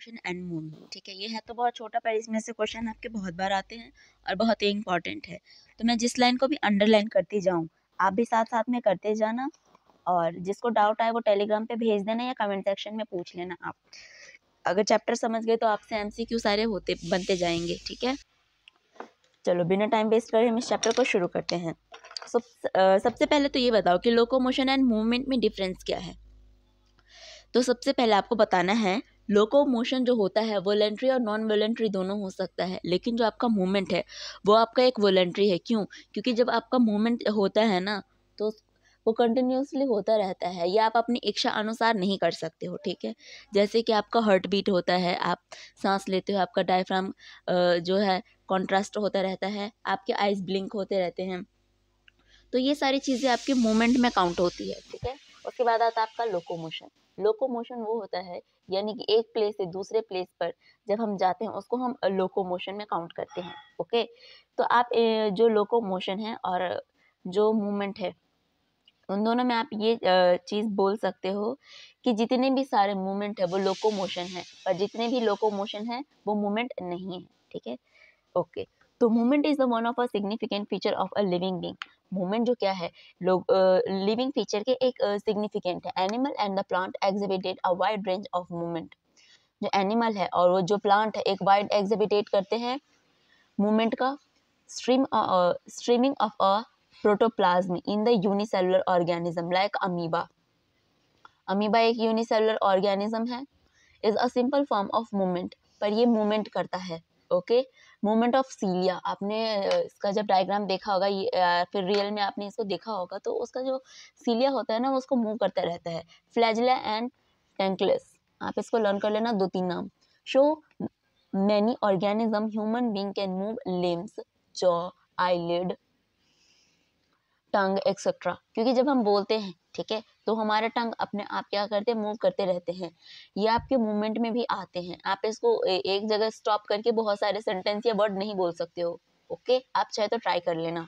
Motion and movement. ठीक है, ये है तो बहुत छोटा, पर इसमें से क्वेश्चन आपके बहुत बार आते हैं और बहुत ही इंपॉर्टेंट है। तो मैं जिस लाइन को भी अंडरलाइन करती जाऊँ, आप भी साथ साथ में करते जाना, और जिसको डाउट आए वो टेलीग्राम पे भेज देना या कमेंट सेक्शन में पूछ लेना। आप अगर चैप्टर समझ गए तो आपसे एमसीक्यू सारे बनते जाएंगे। ठीक है, चलो बिना टाइम वेस्ट करे हम इस चैप्टर को शुरू करते हैं। सबसे पहले तो ये बताओ कि लोकोमोशन एंड मूवमेंट में डिफरेंस क्या है। तो सबसे पहले आपको बताना है, लोकोमोशन जो होता है वॉलेंट्री और नॉन वॉलेंट्री दोनों हो सकता है, लेकिन जो आपका मूवमेंट है वो आपका एक वॉलेंट्री है। क्यों? क्योंकि जब आपका मूवमेंट होता है ना, तो वो कंटिन्यूसली होता रहता है, या आप अपनी इच्छा अनुसार नहीं कर सकते हो। ठीक है, जैसे कि आपका हार्ट बीट होता है, आप सांस लेते हो, आपका डायफ्राम जो है कॉन्ट्रास्ट होता रहता है, आपके आइज ब्लिंक होते रहते हैं, तो ये सारी चीज़ें आपके मूवमेंट में काउंट होती है। ठीक है, उसके बाद आता है आपका लोकोमोशन। लोकोमोशन वो होता है, यानी कि एक प्लेस से दूसरे प्लेस पर जब हम जाते हैं उसको हम लोकोमोशन में काउंट करते हैं। ओके, तो आप जो लोकोमोशन है और जो मूवमेंट है, उन दोनों में आप ये चीज़ बोल सकते हो कि जितने भी सारे मूवमेंट है वो लोकोमोशन है, और जितने भी लोकोमोशन है वो मूवमेंट नहीं है। ठीक है, ओके, तो movement is the one of a significant feature of a living being. Movement जो क्या है, लोग लिविंग फीचर के एक सिग्निफिकेंट है। Animal and the plant exhibited a wide range of movement. जो एनिमल है और वो जो प्लांट है एक वाइड एग्जिबिटेट करते हैं मूवमेंट का। Streaming of a protoplasm in the unicellular organism like amoeba. Amoeba एक यूनिसेलुलर ऑर्गेनिज्म है, is a simple form of movement, पर ये मूवमेंट करता है। ओके, मूवमेंट ऑफ सीलिया, आपने इसका जब डायग्राम देखा होगा, फिर रियल में आपने इसको देखा होगा, तो उसका जो सीलिया होता है ना वो उसको मूव करता रहता है। फ्लैजिला एंड टेंकलेस, आप इसको लर्न कर लेना, 2-3 नाम। Show many organism human being can move limbs, jaw, eyelid, tongue etcetera. क्योंकि जब हम बोलते हैं, ठीक है, तो हमारा टंग अपने आप क्या करते हैं, मूव करते रहते हैं। ये आपके मूवमेंट में भी आते हैं। आप इसको एक जगह स्टॉप करके बहुत सारे सेंटेंस या वर्ड नहीं बोल सकते हो। ओके, आप चाहे तो ट्राई कर लेना।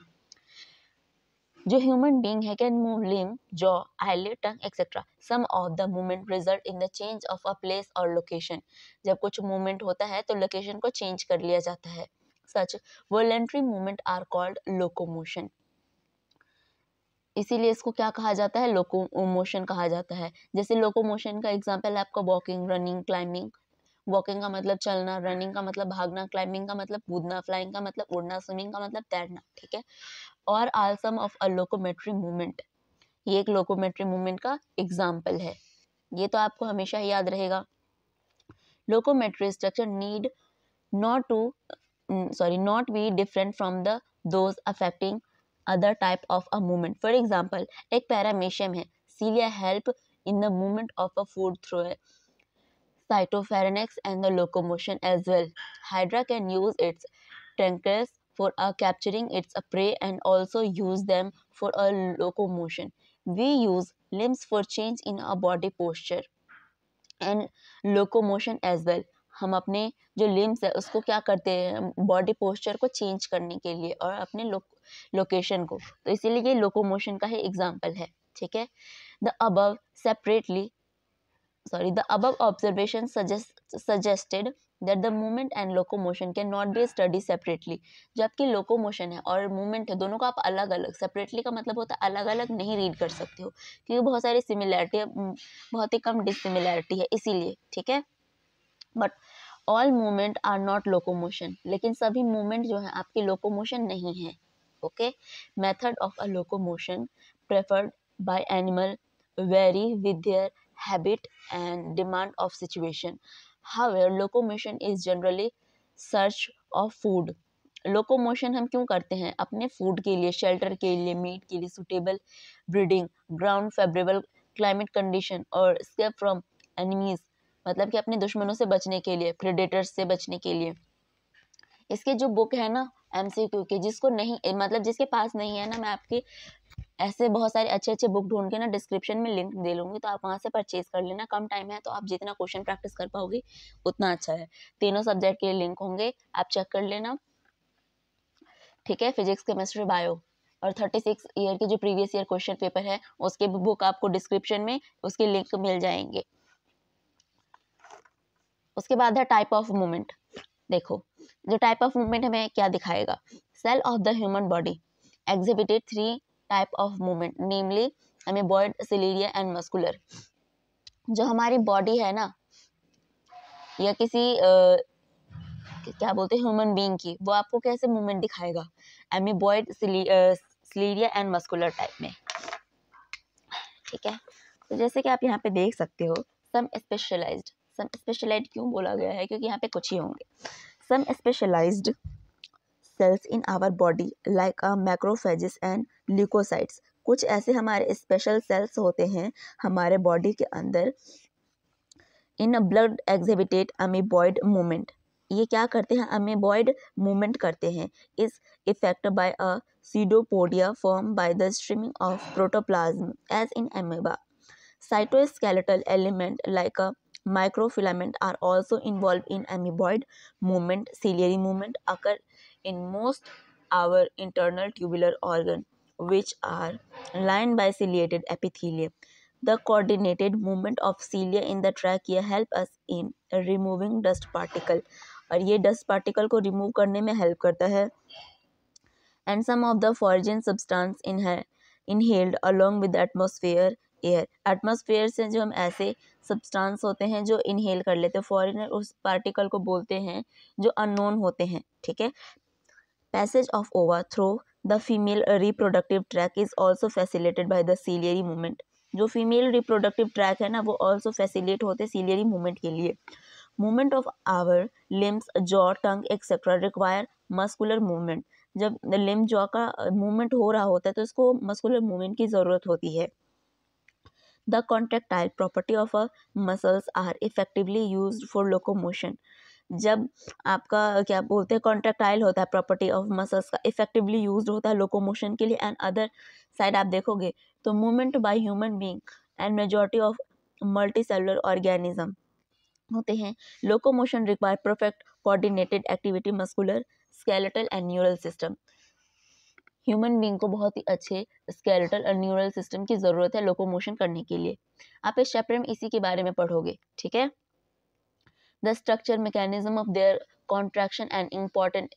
जो ह्यूमन बीइंग है can move limb, jaw, eyelid, tongue etcetera. Some of the movement result in the change of a place और लोकेशन। जब कुछ मूवमेंट होता है तो लोकेशन को चेंज कर लिया जाता है। Such voluntary movement are called locomotion. इसीलिए इसको क्या कहा जाता है, लोकोमोशन कहा जाता है। जैसे लोकोमोशन का एग्जांपल है आपका वॉकिंग, रनिंग, क्लाइंबिंग। वॉकिंग का मतलब चलना, रनिंग का मतलब भागना, क्लाइंबिंग का मतलब कूदना, फ्लाइंग का मतलब उड़ना, स्विमिंग का मतलब तैरना। ठीक है, और आल सम ऑफ अ लोकोमेट्री मूवमेंट, ये एक लोकोमेट्री मूवमेंट का एग्जाम्पल है। ये तो आपको हमेशा ही याद रहेगा। Locomotory structure need not to not be different from the those affecting other type of a movement. For example, एक पैरामेशियम है, cilia help in the movement of a food through a cytopharynx and the locomotion as well. Hydra can use its tentacles for capturing its prey and also use them for a locomotion. We use limbs for change in our body posture and locomotion as well. हम अपने जो limbs है उसको क्या करते हैं, body posture को change करने के लिए और अपने लोकेशन को, तो इसीलिए ये लोकोमोशन का ही एग्जांपल है। ठीक है, the above separately the above observation suggested that the movement and locomotion cannot be studied separately. जो आपकी लोकोमोशन है और मूवमेंट है दोनों को आप अलग अलग, सेपरेटली का मतलब होता है अलग अलग नहीं रीड कर सकते हो, क्योंकि बहुत सारी सिमिलैरिटी है, बहुत ही कम डिसिमिलैरिटी है इसीलिए। ठीक है, but all movement are not locomotion, लेकिन सभी मूवमेंट जो है आपकी लोकोमोशन नहीं है। Okay, method of a locomotion preferred by animal vary with their habit and demand of situation. However, locomotion is generally search of food. Locomotion हम क्यों करते हैं, अपने फूड के लिए, शेल्टर के लिए, मीट के लिए, suitable breeding ground, favourable climate condition और escape फ्रॉम एनिमीज, मतलब कि अपने दुश्मनों से बचने के लिए, प्रेडेटर्स से बचने के लिए। इसके जो बुक है ना एमसीक्यू के, जिसको नहीं मतलब जिसके पास नहीं है ना, मैं आपकी ऐसे बहुत सारे अच्छे अच्छे बुक ढूंढ के ना डिस्क्रिप्शन में लिंक दे लूंगी, तो आप वहां से परचेज कर लेना। कम टाइम है तो आप जितना क्वेश्चन प्रैक्टिस कर पाओगे उतना अच्छा है। तीनों सब्जेक्ट के लिंक होंगे, आप चेक कर लेना। ठीक है, फिजिक्स, केमिस्ट्री, बायो, और 36 ईयर के जो प्रीवियस ईयर क्वेश्चन पेपर है उसके बुक आपको डिस्क्रिप्शन में उसके लिंक मिल जाएंगे। उसके बाद है टाइप ऑफ मूवमेंट। देखो जो टाइप ऑफ मूवमेंट हमें क्या दिखाएगा, cell of the human body exhibited 3 type of movement namely amoeboid, ciliaria and muscular। जो हमारी बॉडी है ना या किसी क्या बोलते हैं ह्यूमन बीइंग की, वो आपको कैसे मूवमेंट दिखाएगा, एमीबॉइड, सिलियरिया एंड मस्कुलर टाइप में, ठीक है। तो जैसे कि आप यहाँ पे देख सकते हो सम स्पेशलाइज्ड क्यों बोला गया है, क्योंकि यहाँ पे कुछ ही होंगे। सम specialised cells in our body like a macrophages and leukocytes। कुछ ऐसे हमारे स्पेशल सेल्स होते हैं हमारे बॉडी के अंदर। In blood exhibited amoeboid movement, ये क्या करते हैं, अमीबॉइड मूवमेंट करते हैं। Is effect by a pseudopodia form by the streaming of protoplasm as in amoeba. Cytoskeletal element like a microfilament are also involved in amoeboid movement। Ciliary movement occur in most our internal tubular organ which are lined by ciliated epithelium। The coordinated movement of cilia in the trachea help us in removing dust particle, और ये dust particle को remove करने में help करता है। And some of the foreign substance inhaled along with the atmosphere air, atmosphere से जो हम ऐसे सब्सटेंस होते हैं जो इनहेल कर लेते हैं, फॉरेनर उस पार्टिकल को बोलते हैं जो अननोन होते हैं, ठीक है। पैसेज ऑफ ओवा through the female reproductive tract is also facilitated by the ciliary movement. जो फीमेल रिप्रोडक्टिव ट्रैक है ना वो ऑल्सो फैसिलिटेट होते हैं सीलियरी मूवमेंट के लिए। Movement of our limbs, jaw, tongue etcetera require muscular movement. जब लिम्ब जॉ का मूवमेंट हो रहा होता है तो इसको मस्कुलर मूवमेंट की ज़रूरत होती है। The contractile property of a muscles are effectively used for locomotion। जब आपका क्या बोलते हैं कॉन्ट्रैक्टाइल होता है प्रॉपर्टी ऑफ मसल्स का, इफेक्टिवली यूज्ड होता है लोकोमोशन के लिए। एंड अदर साइड आप देखोगे तो movement by human being and majority of multicellular organism होते हैं। Locomotion require perfect coordinated activity muscular, skeletal and neural system. Human being को बहुत ही अच्छे स्केलेटल और न्यूरल सिस्टम की ज़रूरत है लोकोमोशन करने के लिए। आप इस चैप्टर में इसी के बारे में पढ़ोगे, ठीक है। The structure mechanism of their contraction and important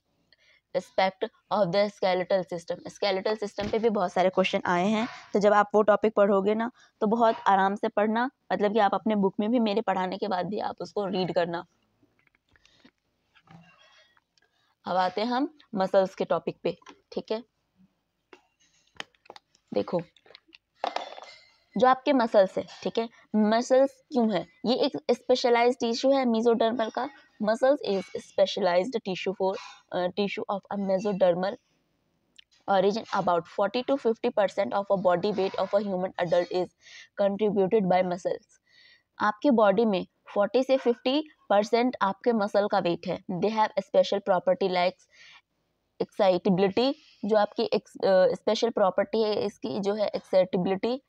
aspect of the skeletal system. Skeletal system पे भी बहुत सारे क्वेश्चन आए हैं, तो जब आप वो टॉपिक पढ़ोगे ना तो बहुत आराम से पढ़ना, मतलब कि आप अपने बुक में भी मेरे पढ़ाने के बाद भी आप उसको रीड करना। अब आते हैं हम मसल्स के टॉपिक पे, ठीक है। देखो जो आपके मसल्स है, ठीक है, मसल्स क्यों है, ये एक स्पेशलाइज्ड टिश्यू है मेसोडर्मल का। Muscles is specialised tissue of a mesodermal origin। About 40 to 50% of a body weight of a human adult is contributed by muscles। आपके बॉडी में 40 से 50% आपके मसल का वेट है। They have special property like excitability, जो आपकी special property है इसकी जो है excitability,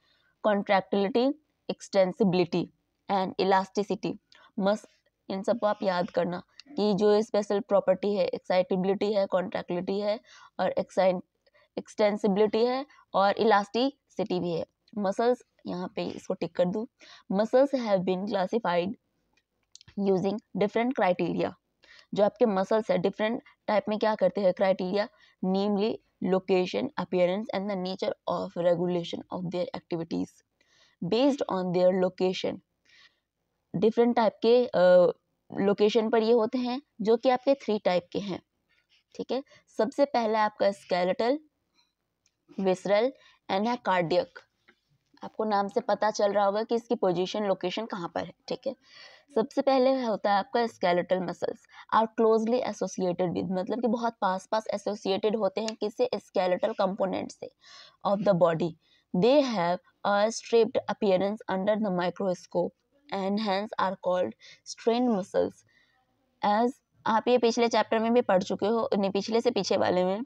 contractility, extensibility and elasticity. मस इन सबको आप याद करना कि जो स्पेशल प्रॉपर्टी है एक्साइटेबिलिटी है, कॉन्ट्रैक्टिलिटी है और एक्सटेंसिबिलिटी है और इलास्टिसिटी भी है। मसल्स यहाँ पे इसको टिक कर दूँ। Muscles have been classified using different criteria. जो आपके मसल्स है डिफरेंट टाइप में क्या करते हैं criteria, namely location, appearance and the nature of regulation of their activities. Based on their location, different type के लोकेशन पर ये होते हैं, जो कि आपके 3 टाइप के हैं, ठीक है। सबसे पहला आपका स्केलेटल, विसरल एंड है कार्डियक। आपको नाम से पता चल रहा होगा कि इसकी पोजीशन लोकेशन कहाँ पर है, ठीक है। सबसे पहले होता है आपका skeletal muscles are closely associated with, मतलब कि बहुत पास पास एसोसिएटेड होते हैं किससे, स्केलेटल कंपोनेंट से of the body. They have a striped appearance under the microscope and hence are called strain muscles. As आप ये पिछले चैप्टर में भी पढ़ चुके हो, नहीं पिछले से पीछे वाले में,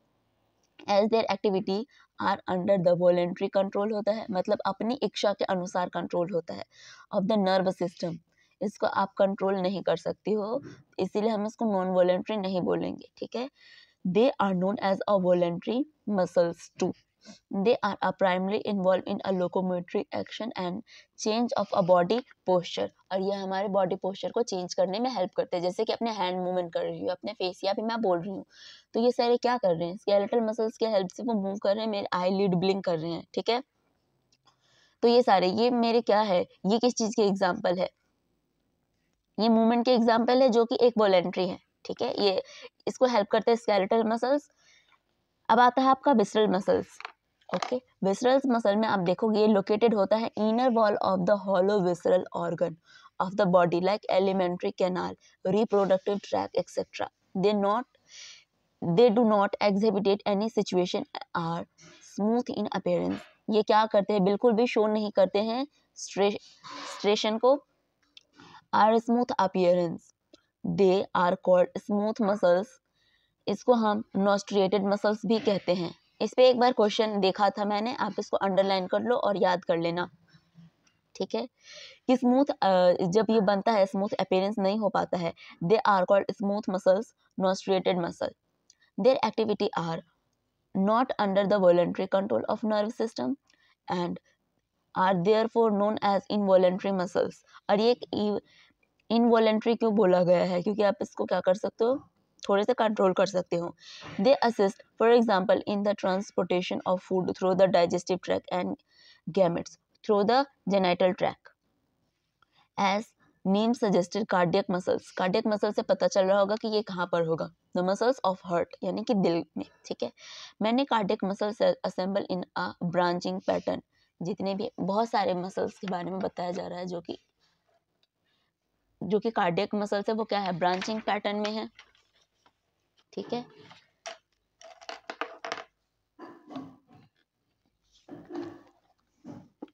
as their activity are under the voluntary control होता है, मतलब अपनी इच्छा के अनुसार कंट्रोल होता है ऑफ द नर्व सिस्टम। इसको आप कंट्रोल नहीं कर सकती हो, इसीलिए हम इसको नॉन वॉलेंट्री नहीं बोलेंगे, ठीक है। They are known as a voluntary muscles too. They are primarily involved in a locomotory action and change of a body posture. और ये हमारे बॉडी पोस्चर को चेंज करने में हेल्प करते हैं, जैसे कि अपने हैंड मूवमेंट कर रही हूँ, अपने फेस, या फिर मैं बोल रही हूँ, तो ये सारे क्या कर रहे हैं, स्केलेटल मसल्स के हेल्प से वो मूव कर रहे हैं, मेरे आई लिड ब्लिंक कर रहे हैं, ठीक है। तो ये सारे, ये मेरे क्या है, ये किस चीज़ के एग्जाम्पल है, ये मूवमेंट के एग्जाम्पल है जो कि एक वॉलेंट्री है, ठीक है। ये इसको हेल्प करते हैं स्केलेटल मसल्स। अब आता है आपका visceral muscles. Okay, visceral muscle में आप देखोगे ये लोकेटेड होता है inner wall of the hollow visceral organ of the body like alimentary canal, reproductive tract etcetera. They do not exhibit any situation are smooth in appearance. ये क्या करते हैं, बिल्कुल भी शो नहीं करते हैं स्ट्रेशन को, are smooth appearance. They are called smooth muscles. इसको हम नॉस्ट्रिएटेड मसल्स भी कहते हैं। इस पे एक बार क्वेश्चन देखा था मैंने, आप इसको अंडरलाइन कर लो और याद कर लेना, ठीक है। कि स्मूथ जब ये बनता है, स्मूथ अपीयरेंस नहीं हो पाता है, they are called smooth muscles, nonstriated muscle. Their activity are not under the voluntary control of nerve system and are therefore known as involuntary muscles. और ये इनवॉलंटरी क्यों बोला गया है, क्योंकि आप इसको क्या कर सकते हो, थोड़े से कंट्रोल कर सकते हो। They assist for example in the transportation of food through the digestive tract and gametes through the genital tract. As name suggested, cardiac muscles, cardiac muscle से पता चल रहा होगा कि ये कहाँ पर होगा, द मसल्स ऑफ हार्ट, यानी कि दिल में, ठीक है। मैंने कार्डियक मसल्स असेंबल इन अ ब्रांचिंग पैटर्न। जितने भी बहुत सारे मसल्स के बारे में बताया जा रहा है जो कि कार्डियक मसल्स है, वो क्या है, ब्रांचिंग पैटर्न में है, ठीक है।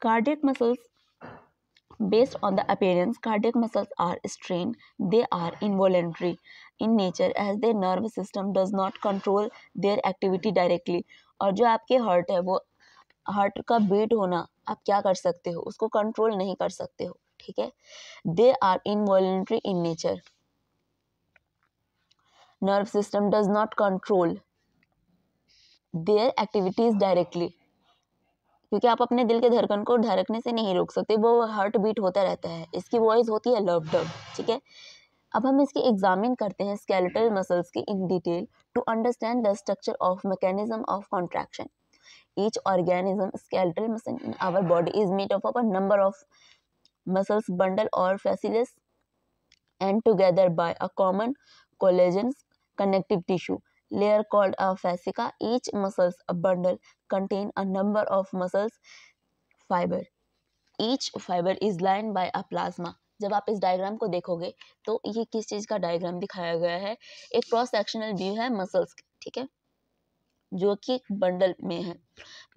Cardiac muscles, based on the appearance, cardiac muscles are strained. They are involuntary in nature as their nerve system does not control their activity directly. और जो आपके हार्ट है, वो हार्ट का बीट होना आप क्या कर सकते हो, उसको कंट्रोल नहीं कर सकते हो, ठीक है। They are involuntary in nature. Nerve system does not control their activities directly. क्योंकि आप अपने दिल के धड़कन को धड़कने से नहीं रोक सकते, वो हार्ट बीट होता रहता है, इसकी वॉइस होती है लव डब, ठीक है। अब हम इसकी एग्जामिन करते हैं स्केलेटल मसल्स की in detail to understand the structure of mechanism of contraction. Each organism skeletal muscle in our body is made up of a number of muscles bundle और fascicles and together by a common collagen connective tissue layer called a fascia. Each muscles bundle contain a number of muscles fiber. Each fiber is lined by a plasma. जब आप इस diagram को देखोगे तो ये किस चीज का डायग्राम दिखाया गया है, एक क्रॉस सेक्शनल व्यू है मसल्स, ठीक है, जो कि बंडल में है।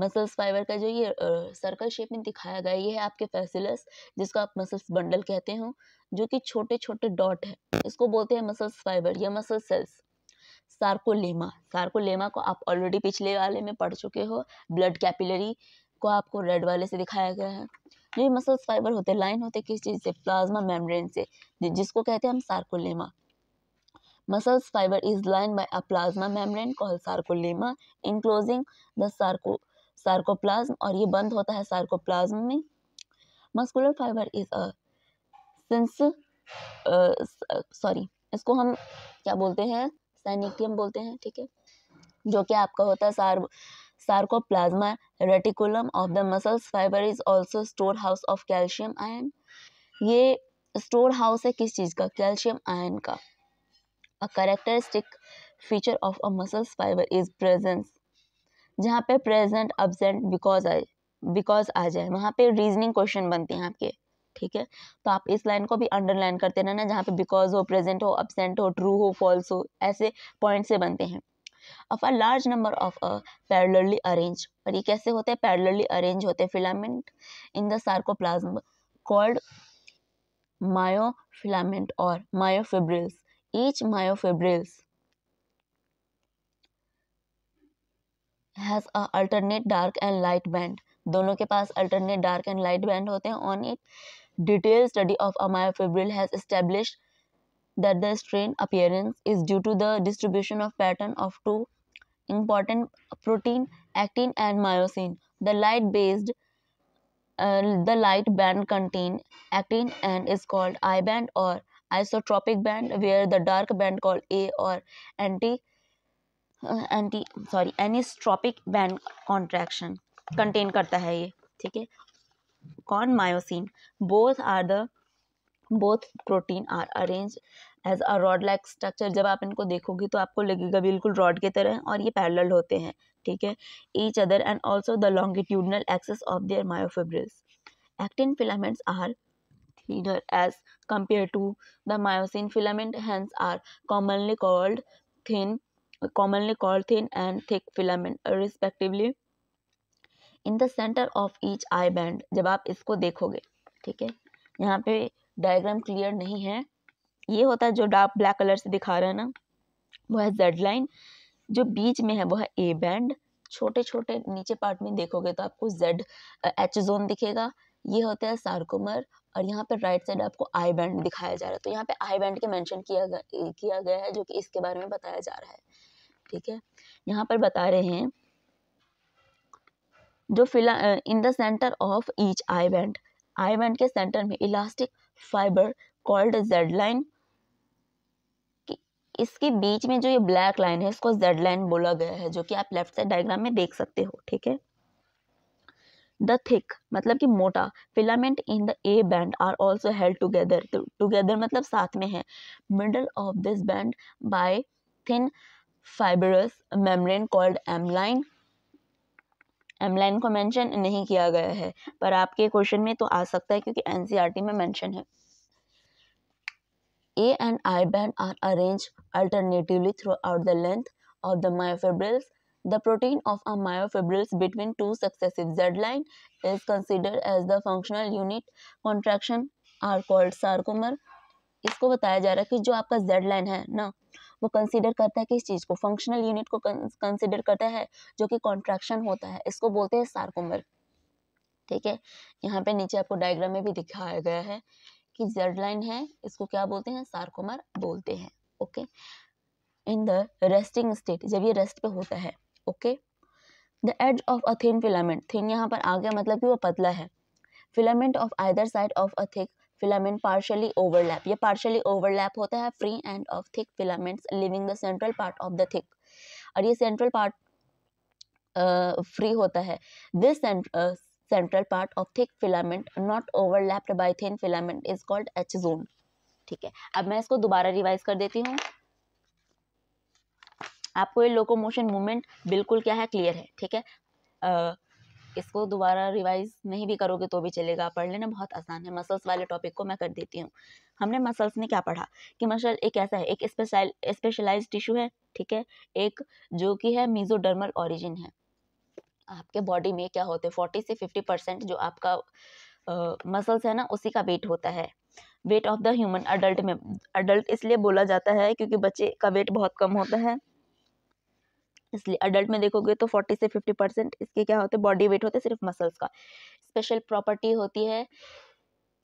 मसल्स फाइबर का जो ये सर्कल शेप में दिखाया गया है, ये है आपके फैसिलस, जिसको आप मसल्स बंडल कहते हो, जो कि छोटे छोटे डॉट है, इसको बोलते हैं मसल्स फाइबर या मसल सेल्स। सार्कोलेमा, सार्कोलेमा को आप ऑलरेडी पिछले वाले में पढ़ चुके हो। ब्लड कैपिलरी को आपको रेड वाले से दिखाया गया है। जो ये मसल्स फाइबर होते हैं, लाइन होते किस चीज से, प्लाज्मा मेम्ब्रेन से, जिसको कहते हैं हम sarcolemma. Muscles fiber is lined by a plasma membrane called sarcolemma enclosing the sarcoplasm, और ये बंद होता है sarcoplasm में। Muscular fiber is a इसको हम क्या बोलते हैं, साइनेटियम बोलते हैं, ठीक है, जो कि आपका होता है sarcoplasma reticulum of the muscles fiber is also storehouse of calcium ion। ये स्टोर हाउस है किस चीज का, कैल्शियम आयन का। A characteristic feature of a muscles fiber is presence। जहाँ पे present, absent, because आ जाए, वहाँ पे रीजनिंग क्वेश्चन बनते हैं आपके, ठीक है। तो आप इस लाइन को भी अंडरलाइन करते रहना, जहाँ पे बिकॉज हो, प्रेजेंट हो, absent हो, ट्रू हो, फॉल्स हो, ऐसे पॉइंट से बनते हैं। of a large number of a parallelly arranged, और ये कैसे होते हैं, parallelly arranged होते हैं filament in the sarcoplasm called myofilament or myofibrils। Each myofibrils has a alternate dark and light band। दोनों के पास alternate dark and light band होते हैं on it। Detailed study of a myofibril has established that the strain appearance is due to the distribution of pattern of two important protein, actin and myosin. The light band contain actin and is called I band or isotropic band, where the dark band called A or anisotropic band contraction contain करता है ये, ठीक है। कौन? Myosin. Both protein are arrange as a rod like structure. जब आप इनको देखोगे तो आपको लगेगा बिल्कुल रॉड की तरह, और ये पैरेलल होते हैं, ठीक है, each other and also the longitudinal axis of their myofibrils. Actin filaments are thinner as compared to the myosin filament, hence are commonly called thin and thick filament respectively. In the center of each eye band, जब आप इसको देखोगे, ठीक है, यहाँ पे diagram clear नहीं है, ये होता है जो डार्क ब्लैक कलर से दिखा रहा है ना, वो है जेड लाइन। जो बीच में है वो है ए बैंड। छोटे छोटे नीचे पार्ट में देखोगे तो आपको जेड एच जोन दिखेगा, ये होता है सार्कोमर। और यहाँ पे राइट साइड आपको आई बैंड दिखाया जा रहा है, तो यहाँ पे आई बैंड के मेंशन किया गया है, जो कि इसके बारे में बताया जा रहा है, ठीक है। यहाँ पर बता रहे हैं जो इन the centre of each I band के सेंटर में elastic fibre called Z line, इसके बीच में जो ये ब्लैक लाइन है इसको जेड लाइन बोला गया है, जो कि आप लेफ्ट साइड डायग्राम में देख सकते हो, ठीक है। द थिक मतलब कि मोटा filament in the A band are also held together, together मतलब साथ में है, middle of this band by thin fibrous membrane called M line. M line को मेंशन नहीं किया गया है, पर आपके क्वेश्चन में तो आ सकता है क्योंकि एनसीईआरटी में मेंशन है। A and I band are arranged alternatively throughout the length of the myofibrils. The protein of a myofibrils between two successive Z line is considered as the functional unit. Contraction are called sarcomer. इसको बताया जा रहा है कि जो आपका Z line है ना, वो कंसीडर करता है किस चीज़ को? फंक्शनल यूनिट को कंसीडर करता है, जो कि कॉन्ट्रैक्शन होता है, इसको बोलते हैं सार्कोमर, ठीक है। यहाँ पे नीचे आपको डायग्राम में भी दिखाया गया है कि जेड लाइन है, इसको क्या बोलते हैं? सार्कोमर बोलते हैं, okay. In the resting state, जब ये रेस्ट पे होता है, okay. The edge of a thin filament, thin यहाँ पर आ गया मतलब कि वो पतला है। Filament of either side of a thick filament partially overlap, ये पार्शियली ओवरलैप होता है free end of thick filaments leaving the central part of the thick, और ये सेंट्रल पार्ट फ्री होता है। This central part of thick filament not overlapped by thin filament is called H zone, ठीक है। अब मैं इसको दोबारा रिवाइज कर देती हूँ, आपको ये लोकोमोशन मूवमेंट बिल्कुल क्या है? क्लियर है, ठीक है। इसको दोबारा रिवाइज नहीं भी करोगे तो भी चलेगा, पढ़ लेना, बहुत आसान है। मसल्स वाले टॉपिक को मैं कर देती हूँ। हमने मसल्स में क्या पढ़ा कि मसल एक ऐसा है, एक स्पेशलाइज्ड टिश्यू है, ठीक है, एक जो कि है मेसोडर्मल ओरिजिन है। आपके बॉडी में क्या होते हैं 40 से 50% जो आपका मसल्स है ना, उसी का वेट होता है। Weight of the human adult में, अडल्ट इसलिए बोला जाता है क्योंकि बच्चे का वेट बहुत कम होता है, इसलिए अडल्ट में देखोगे तो 40 से 50% इसके क्या होते हैं? बॉडी वेट होते हैं सिर्फ मसल्स का। स्पेशल प्रॉपर्टी होती है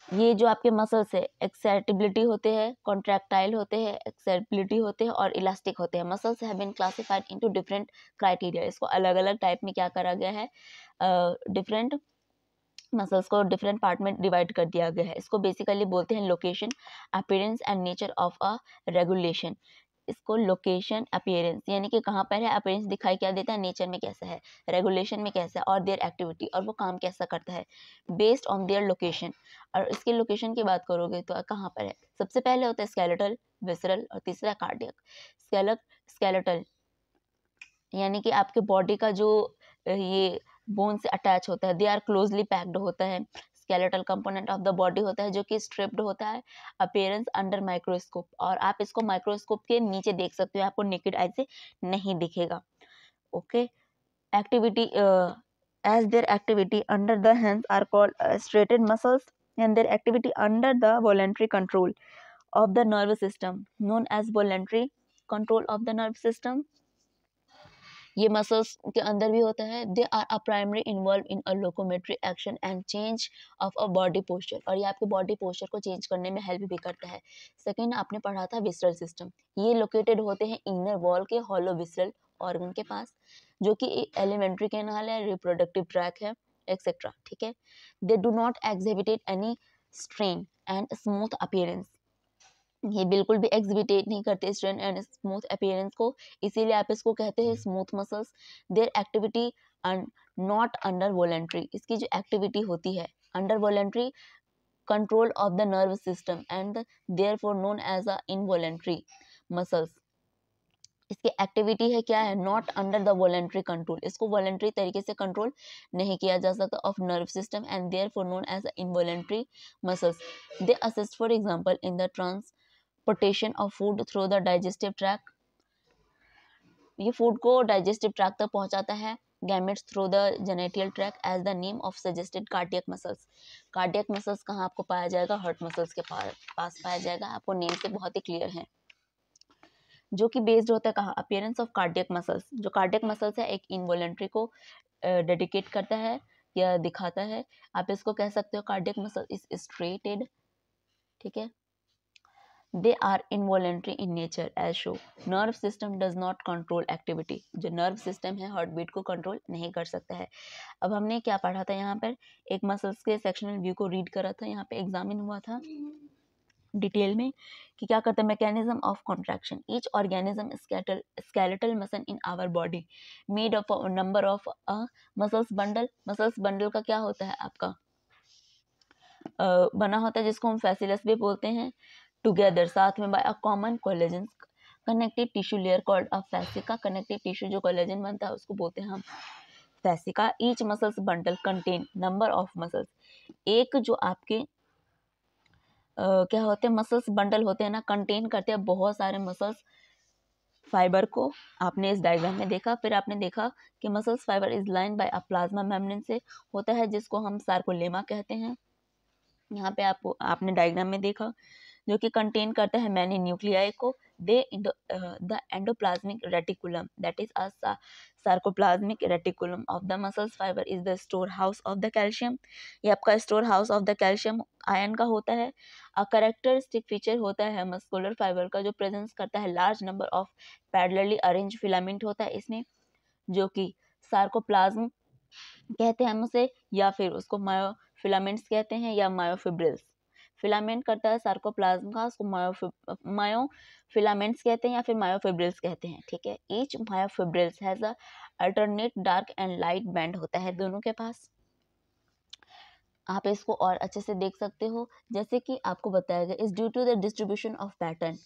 ये जो आपके मसल्स है, एक्साइटेबिलिटी होते हैं, कॉन्ट्रैक्टाइल होते हैं, एक्साइटेबिलिटी होते हैं और इलास्टिक होते हैं। Muscles have been classified into different criteria, इसको अलग अलग टाइप में क्या करा गया है? डिफरेंट मसल्स को डिफरेंट पार्ट में डिवाइड कर दिया गया है। इसको बेसिकली बोलते हैं location, appearance and nature of a regulation. इसको लोकेशन, अपीयरेंस यानी कि कहाँ पर है, अपीयरेंस दिखाई क्या देता है, नेचर में कैसा है, रेगुलेशन में कैसा है, और देयर एक्टिविटी, और वो काम कैसा करता है, बेस्ड ऑन देयर लोकेशन। और इसके लोकेशन की बात करोगे तो कहाँ पर है? सबसे पहले होता है स्केलेटल, विसरल, और तीसरा कार्डियक। स्केलेटल यानी कि आपके बॉडी का जो ये बोन से अटैच होता है, दे आर क्लोजली पैक्ड होता है। Skeletal component of the body होता है जो कि स्ट्रिप्ड होता है। अपीयरेंस अंडर माइक्रोस्कोप, और आप इसको माइक्रोस्कोप के नीचे देख सकते हो, आपको नेकेड आई से नहीं दिखेगा, okay. Activity as their activity under the hands are called striated muscles and their activity under the voluntary control of the nerve system known as voluntary control of the nerve system. ये muscles के अंदर भी होता है। They are a primary involve in a locomotory action and change of a body posture, और ये आपके body posture को चेंज करने में हेल्प भी करता है। सेकंड आपने पढ़ा था विसरल सिस्टम, ये लोकेटेड होते हैं इनर वॉल के हॉलो विसरल ऑर्गन के पास, जो कि एलिमेंट्री कैनाल है, रिप्रोडक्टिव ट्रैक है, एक्सेट्रा, ठीक है। They do not exhibit any strain and smooth appearance, ये बिल्कुल भी एग्जिबिटेट नहीं करते स्ट्रेन एंड स्मूथ अपीयरेंस को, इसीलिए आप इसको कहते हैं smooth muscles. Their activity not under voluntary, इसकी जो एक्टिविटी होती है under voluntary control of the nerve system and therefore known as a involuntary muscles. इसकी एक्टिविटी है क्या है, not under the voluntary control, इसको वॉलेंट्री तरीके से कंट्रोल नहीं किया जा सकता of nerve system and therefore known as a involuntary muscles. They assist for example in the transportation of food through the digestive tract, ये फूड को digestive tract तक पहुंचाता है, gametes through the genital tract as the name of suggested cardiac muscles. Cardiac muscles कहाँ आपको पाया जाएगा, heart muscles के पास पाया जाएगा, आपको नेम से बहुत ही क्लियर है, जो कि बेस्ड होता है कहाँ, अपीयरेंस ऑफ कार्डियक मसल्स। जो कार्डियक मसल्स है एक इनवॉलेंट्री को डेडिकेट करता है या दिखाता है, आप इसको कह सकते हो कार्डियक मसल इज स्ट्रेटेड, ठीक है। They are involuntary in nature as show. Nerve system does not control activity. जो nerve system है हार्ट बीट को कंट्रोल नहीं कर सकता है। अब हमने क्या पढ़ा था यहाँ पर, एक मसल्स के सेक्शनल व्यू को रीड करा था, यहाँ पे एग्जामिन हुआ था डिटेल में कि क्या करता है, mechanism of contraction. Each organism skeletal muscle in our body made of a number of muscles bundle. Muscles bundle का क्या होता है आपका बना होता है, जिसको हम फैसिलस भी बोलते हैं, टुगेदर साथ में by a common collagen connective tissue layer called a fascia. Connective tissue जो कोलेजन बनता है उसको बोलते हैं हम fascia. Each muscles bundle contain number of muscles, एक जो आपके क्या होते हैं मसल्स बंडल होते हैं ना, कंटेन करते हैं बहुत सारे मसल्स फाइबर को। आपने इस डायग्राम में देखा, फिर आपने देखा कि muscles fibre is line by a plasma membrane से होता है, जिसको हम सार्कोलेमा कहते हैं। यहाँ पे आपने डायग्राम में देखा, जो कि कंटेन करता है मैनी न्यूक्लियाई को। They the endoplasmic reticulum that is a sarcoplasmic reticulum of the muscles fibre is the store house of the calcium. ये आपका store house of the calcium ion का होता है। अ कैरेक्टरिस्टिक फीचर होता है muscular fibre का, जो presence करता है large number of parallelly arrange filament होता है इसमें, जो कि सार्कोप्लाज्म कहते हैं हम उसे, या फिर उसको मायोफिलामेंट्स कहते हैं या मायोफिब्रिल्स। फिलामेंट करता है सार्कोप्लाज्म का, उसको मायोफिलामेंट्स कहते हैं या फिर मायोफिब्रिल्स कहते हैं, ठीक है। Each myofibrils has a alternate dark and light band होता है दोनों के पास। आप इसको और अच्छे से देख सकते हो, जैसे कि आपको बताया गया is due to the distribution of pattern.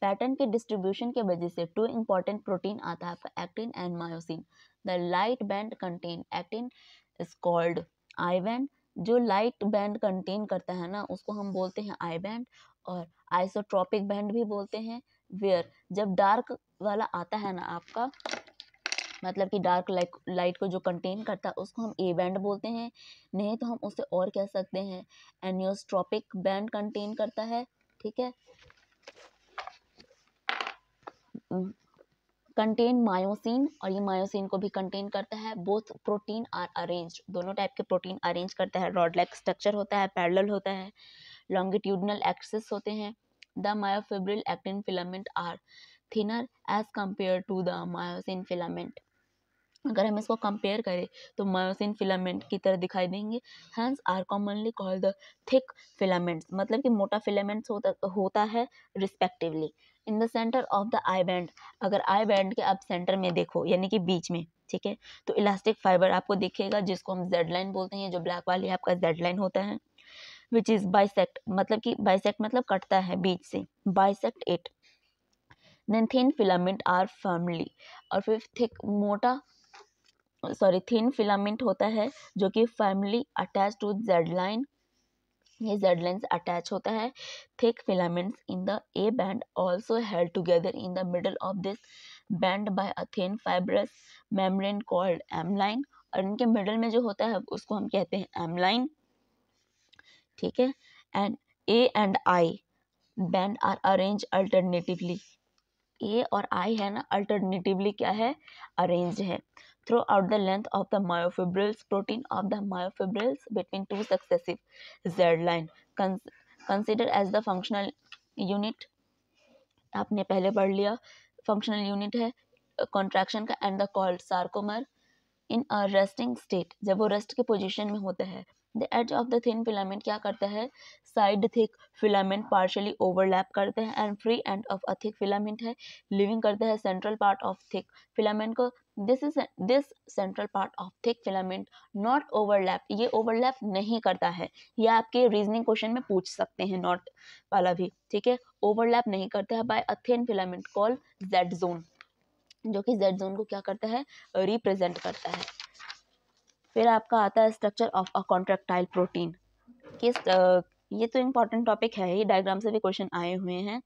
Pattern के डिस्ट्रीब्यूशन के वजह से टू इंपॉर्टेंट प्रोटीन आता है आपका, actin and myosin. The light band contain actin is called I band. जो लाइट बैंड कंटेन करता है ना उसको हम बोलते हैं आई बैंड, और आइसोट्रोपिक बैंड भी बोलते हैं। वेयर जब डार्क वाला आता है ना आपका, मतलब कि डार्क लाइट को जो कंटेन करता है उसको हम ए बैंड बोलते हैं, नहीं तो हम उसे और कह सकते हैं एनियोस्ट्रोपिक बैंड कंटेन करता है, ठीक है। कंटेन मायोसिन, और ये मायोसिन को भी कंटेन करता है। बोथ प्रोटीन आर अरेंज्ड, दोनों टाइप के प्रोटीन अरेंज करता है। रॉड लाइक स्ट्रक्चर होता है, पैरेलल होता है, लॉन्गिट्यूडनल एक्सिस होते हैं। The myofibril actin filament are thinner as compare to the myosin filament. अगर हम इसको कंपेयर करें तो मायोसिन फिलामेंट की तरह दिखाई देंगे। Hence are commonly called the thick filaments, मतलब कि मोटा फिलामेंट्स होता है respectively. In the centre of the I band, अगर आई बैंड के आप सेंटर में देखो यानी कि बीच में, ठीक है, तो इलास्टिक फाइबर आपको दिखेगा, जिसको हम जेड लाइन बोलते हैं। जो ब्लैक वाली आपका जेड लाइन होता है, विच इज बाइसेक्ट, मतलब कि बाइसेक्ट मतलब कटता है बीच से, bisect it. Then thin filament are firmly, और फिर थिन फिलामेंट होता है जो कि firmly attach to Z line, ये जेड लाइन से अटैच होता है। Thick filaments in the A band also held together in the middle of this band by a thin fibrous membrane called M line, और इनके middle में जो होता है उसको हम कहते हैं एम लाइन, ठीक है। And A and I band are arrange alternatively, A और आई है ना अल्टरनेटिवली क्या है, अरेंज है throughout the length of the myofibrils protein of the myofibrils between two successive Z line consider as the functional unit. आपने पहले पढ़ लिया, फंक्शनल यूनिट है कॉन्ट्रैक्शन का and the called sarcomere in a resting state, जब वो rest के position में होता है। The edge of the thin filament क्या करता है, side thick filament partially overlap करते हैं end free end of a thick filament है लिविंग करता है central part of thick filament को। This central part of thick filament not overlap, ये ओवरलैप नहीं करता है। ये आपके रीजनिंग क्वेश्चन में पूछ सकते हैं, नॉट वाला भी, ठीक है। ओवरलैप नहीं करता है by a thin filament called Z zone, जो कि जेड जोन को क्या करता है, रिप्रेजेंट करता है। फिर आपका आता है structure of a contractile protein. ये तो इम्पोर्टेंट टॉपिक है, ये डायग्राम से भी क्वेश्चन आए हुए हैं।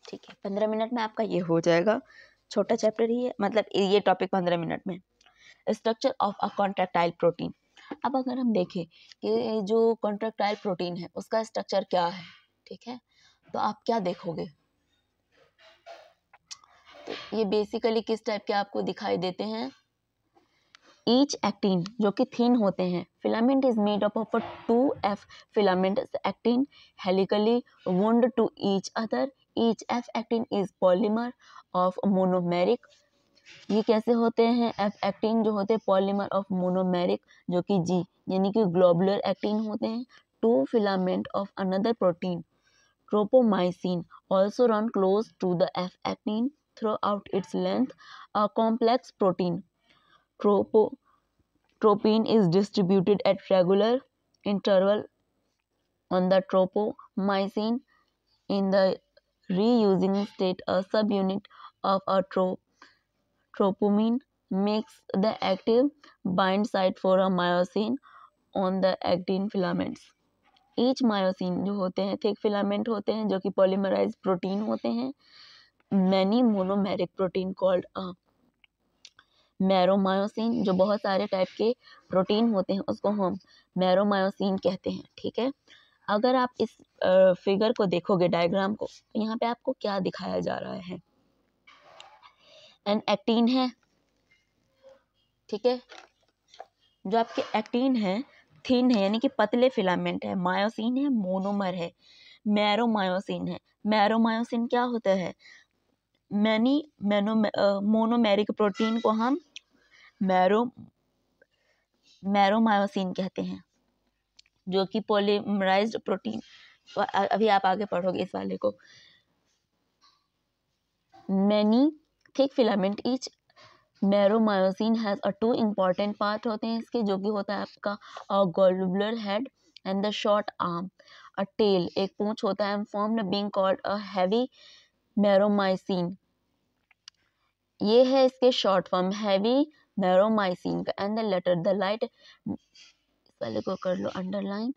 ठीक है, 15 मिनट में आपका ये हो जाएगा, छोटा चैप्टर ही है, मतलब ये टॉपिक 15 मिनट में। Structure of a contractile protein. अब अगर हम देखें कि जो कॉन्ट्रैक्टाइल प्रोटीन है उसका स्ट्रक्चर क्या है, ठीक है, तो आप क्या देखोगे, तो ये बेसिकली किस टाइप के आपको दिखाई देते हैं, ईच एक्टिन जो कि थिन होते हैं, filament is made up of 2F filament actin helically wound to each other, each F actin is polymer of monomeric. ये कैसे होते हैं, F एक्टिन जो होते हैं पॉलीमर ऑफ मोनोमेरिक, जो कि G यानी कि ग्लोबुलर एक्टिन होते हैं। 2 filament of another protein tropomyosin also run close to the F actin throughout its length. A complex protein tropine is distributed at regular interval on the tropomyosin. In the reusing state, a subunit of a tropomine makes the active bind site for a myosin on the actin filaments. Each myosin जो होते हैं thick filament होते हैं जो कि polymerase protein होते हैं। Many monomeric protein called मैरोमायोसिन, जो बहुत सारे टाइप के प्रोटीन होते हैं उसको हम मैरोमायोसिन कहते हैं, ठीक है। अगर आप इस फिगर को देखोगे, डायग्राम को, तो यहाँ पे आपको क्या दिखाया जा रहा है, एन एक्टिन है, ठीक है। जो आपके एक्टिन है थिन है यानी कि पतले फिलामेंट है, मायोसिन है मोनोमर है, मैरोमायोसिन है। मैरोमायोसिन क्या होता है, मोनोमेरिक प्रोटीन को हम मैरोमायोसिन कहते हैं, जो कि पॉलीमराइज्ड प्रोटीन। अभी आप आगे पढ़ोगे इस वाले को। Many thick filament each meromyosin has a 2 important part होते हैं इसके, जो कि होता है आपका globular head and the short arm, a tail एक पूंछ होता है, formed being called a heavy meromyosin. ये है इसके शॉर्ट फॉर्म हैवी मैरोमाइसिन का, and the latter the light, इस वाले को कर लो underline,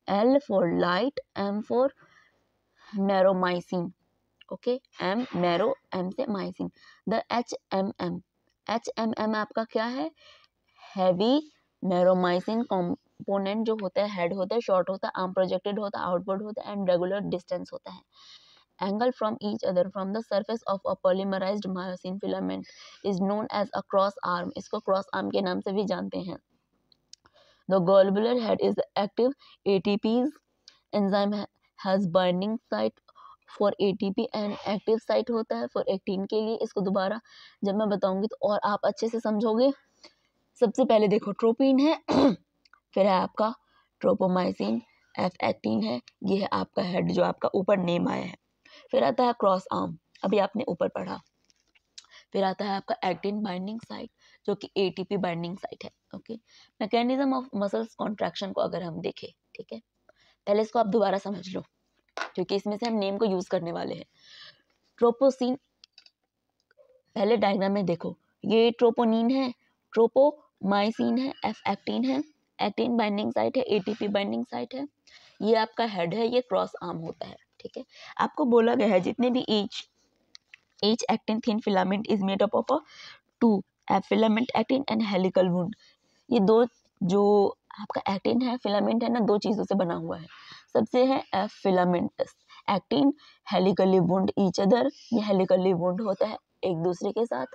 L for light, M for meromyosin, okay, M mero, M से माइसिन। द HMM आपका क्या है, हैवी मैरोमाइसिन कंपोनेंट जो होता है, हेड होता है, शॉर्ट होता है, आर्म प्रोजेक्टेड होता है, आउटवर्ड होता है, एंड रेगुलर डिस्टेंस होता है। Angle from each other from the surface of a polymerized myosin filament is known as a cross arm. इसको cross arm के नाम से भी जानते हैं। The globular head is active ATPs. Enzyme has binding site for ATP and active site होता है for actin के लिए। इसको दोबारा जब मैं बताऊंगी तो और आप अच्छे से समझोगे। सबसे पहले देखो ट्रोपिन है फिर है आपका ट्रोपोमाइसिन, F एक्टिन है, ये है आपका हेड जो आपका ऊपर नेम आया है। फिर आता है क्रॉस आर्म, अभी आपने ऊपर पढ़ा। फिर आता है आपका एक्टिन बाइंडिंग साइट जो कि एटीपी बाइंडिंग साइट है, okay. Mechanism of muscles contraction को अगर हम देखें, ठीक है, पहले इसको आप दोबारा समझ लो क्योंकि इसमें से हम नेम को यूज करने वाले हैं। ट्रोपोसिन, पहले डायग्राम में देखो, ये ट्रोपोनिन है, ट्रोपोमाइसिन है, एफ एक्टिन है, एक्टिन बाइंडिंग साइट है, एटीपी बाइंडिंग साइट है, ये आपका हेड है, ये क्रॉस आर्म होता है, ठीक है। आपको बोला गया है जितने भी each actin thin filament is made up of 2 F filament actin and helical wound. ये दो जो आपका एक्टिन है फिलामेंट है ना, दो चीजों से बना हुआ है। सबसे है F filament actin helically wound each other, ये हेलिकली वुंड होता है एक दूसरे के साथ।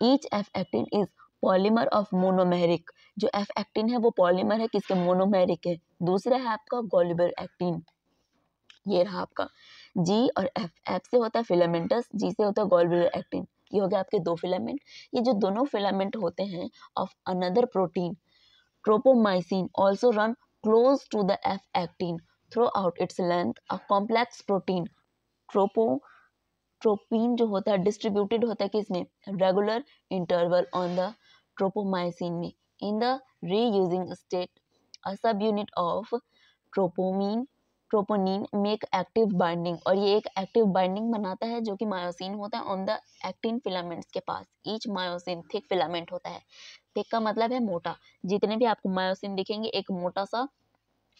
Each F actin is polymer of monomeric, जो F एक्टिन है वो पॉलीमर है किसके, मोनोमेरिक है। दूसरा है आपका गोल्युलर एक्टिन, ये रहा आपका जी और एफ। एफ से होता है फिलामेंटस, जी से होता है गॉलब्लैडर एक्टिन। ये हो गया आपके दो फिलामेंट। ये जो दोनों फिलामेंट होते हैं of another protein ट्रोपोमाइसिन also run close to the F actin throughout its length. A complex protein troponin जो होता है डिस्ट्रीब्यूटेड होता है किसमें, regular interval on the tropomyosin में in the reusing state. A sub unit of troponin make active binding, और ये एक एक्टिव बाइंडिंग बनाता है जो कि मायोसिन होता है ऑन द एक्टिन फिलामेंट्स के पास। ईच मायोसिन थिक फिलामेंट होता है। थिक का मतलब है मोटा। जितने भी आपको मायोसिन दिखेंगे एक मोटा सा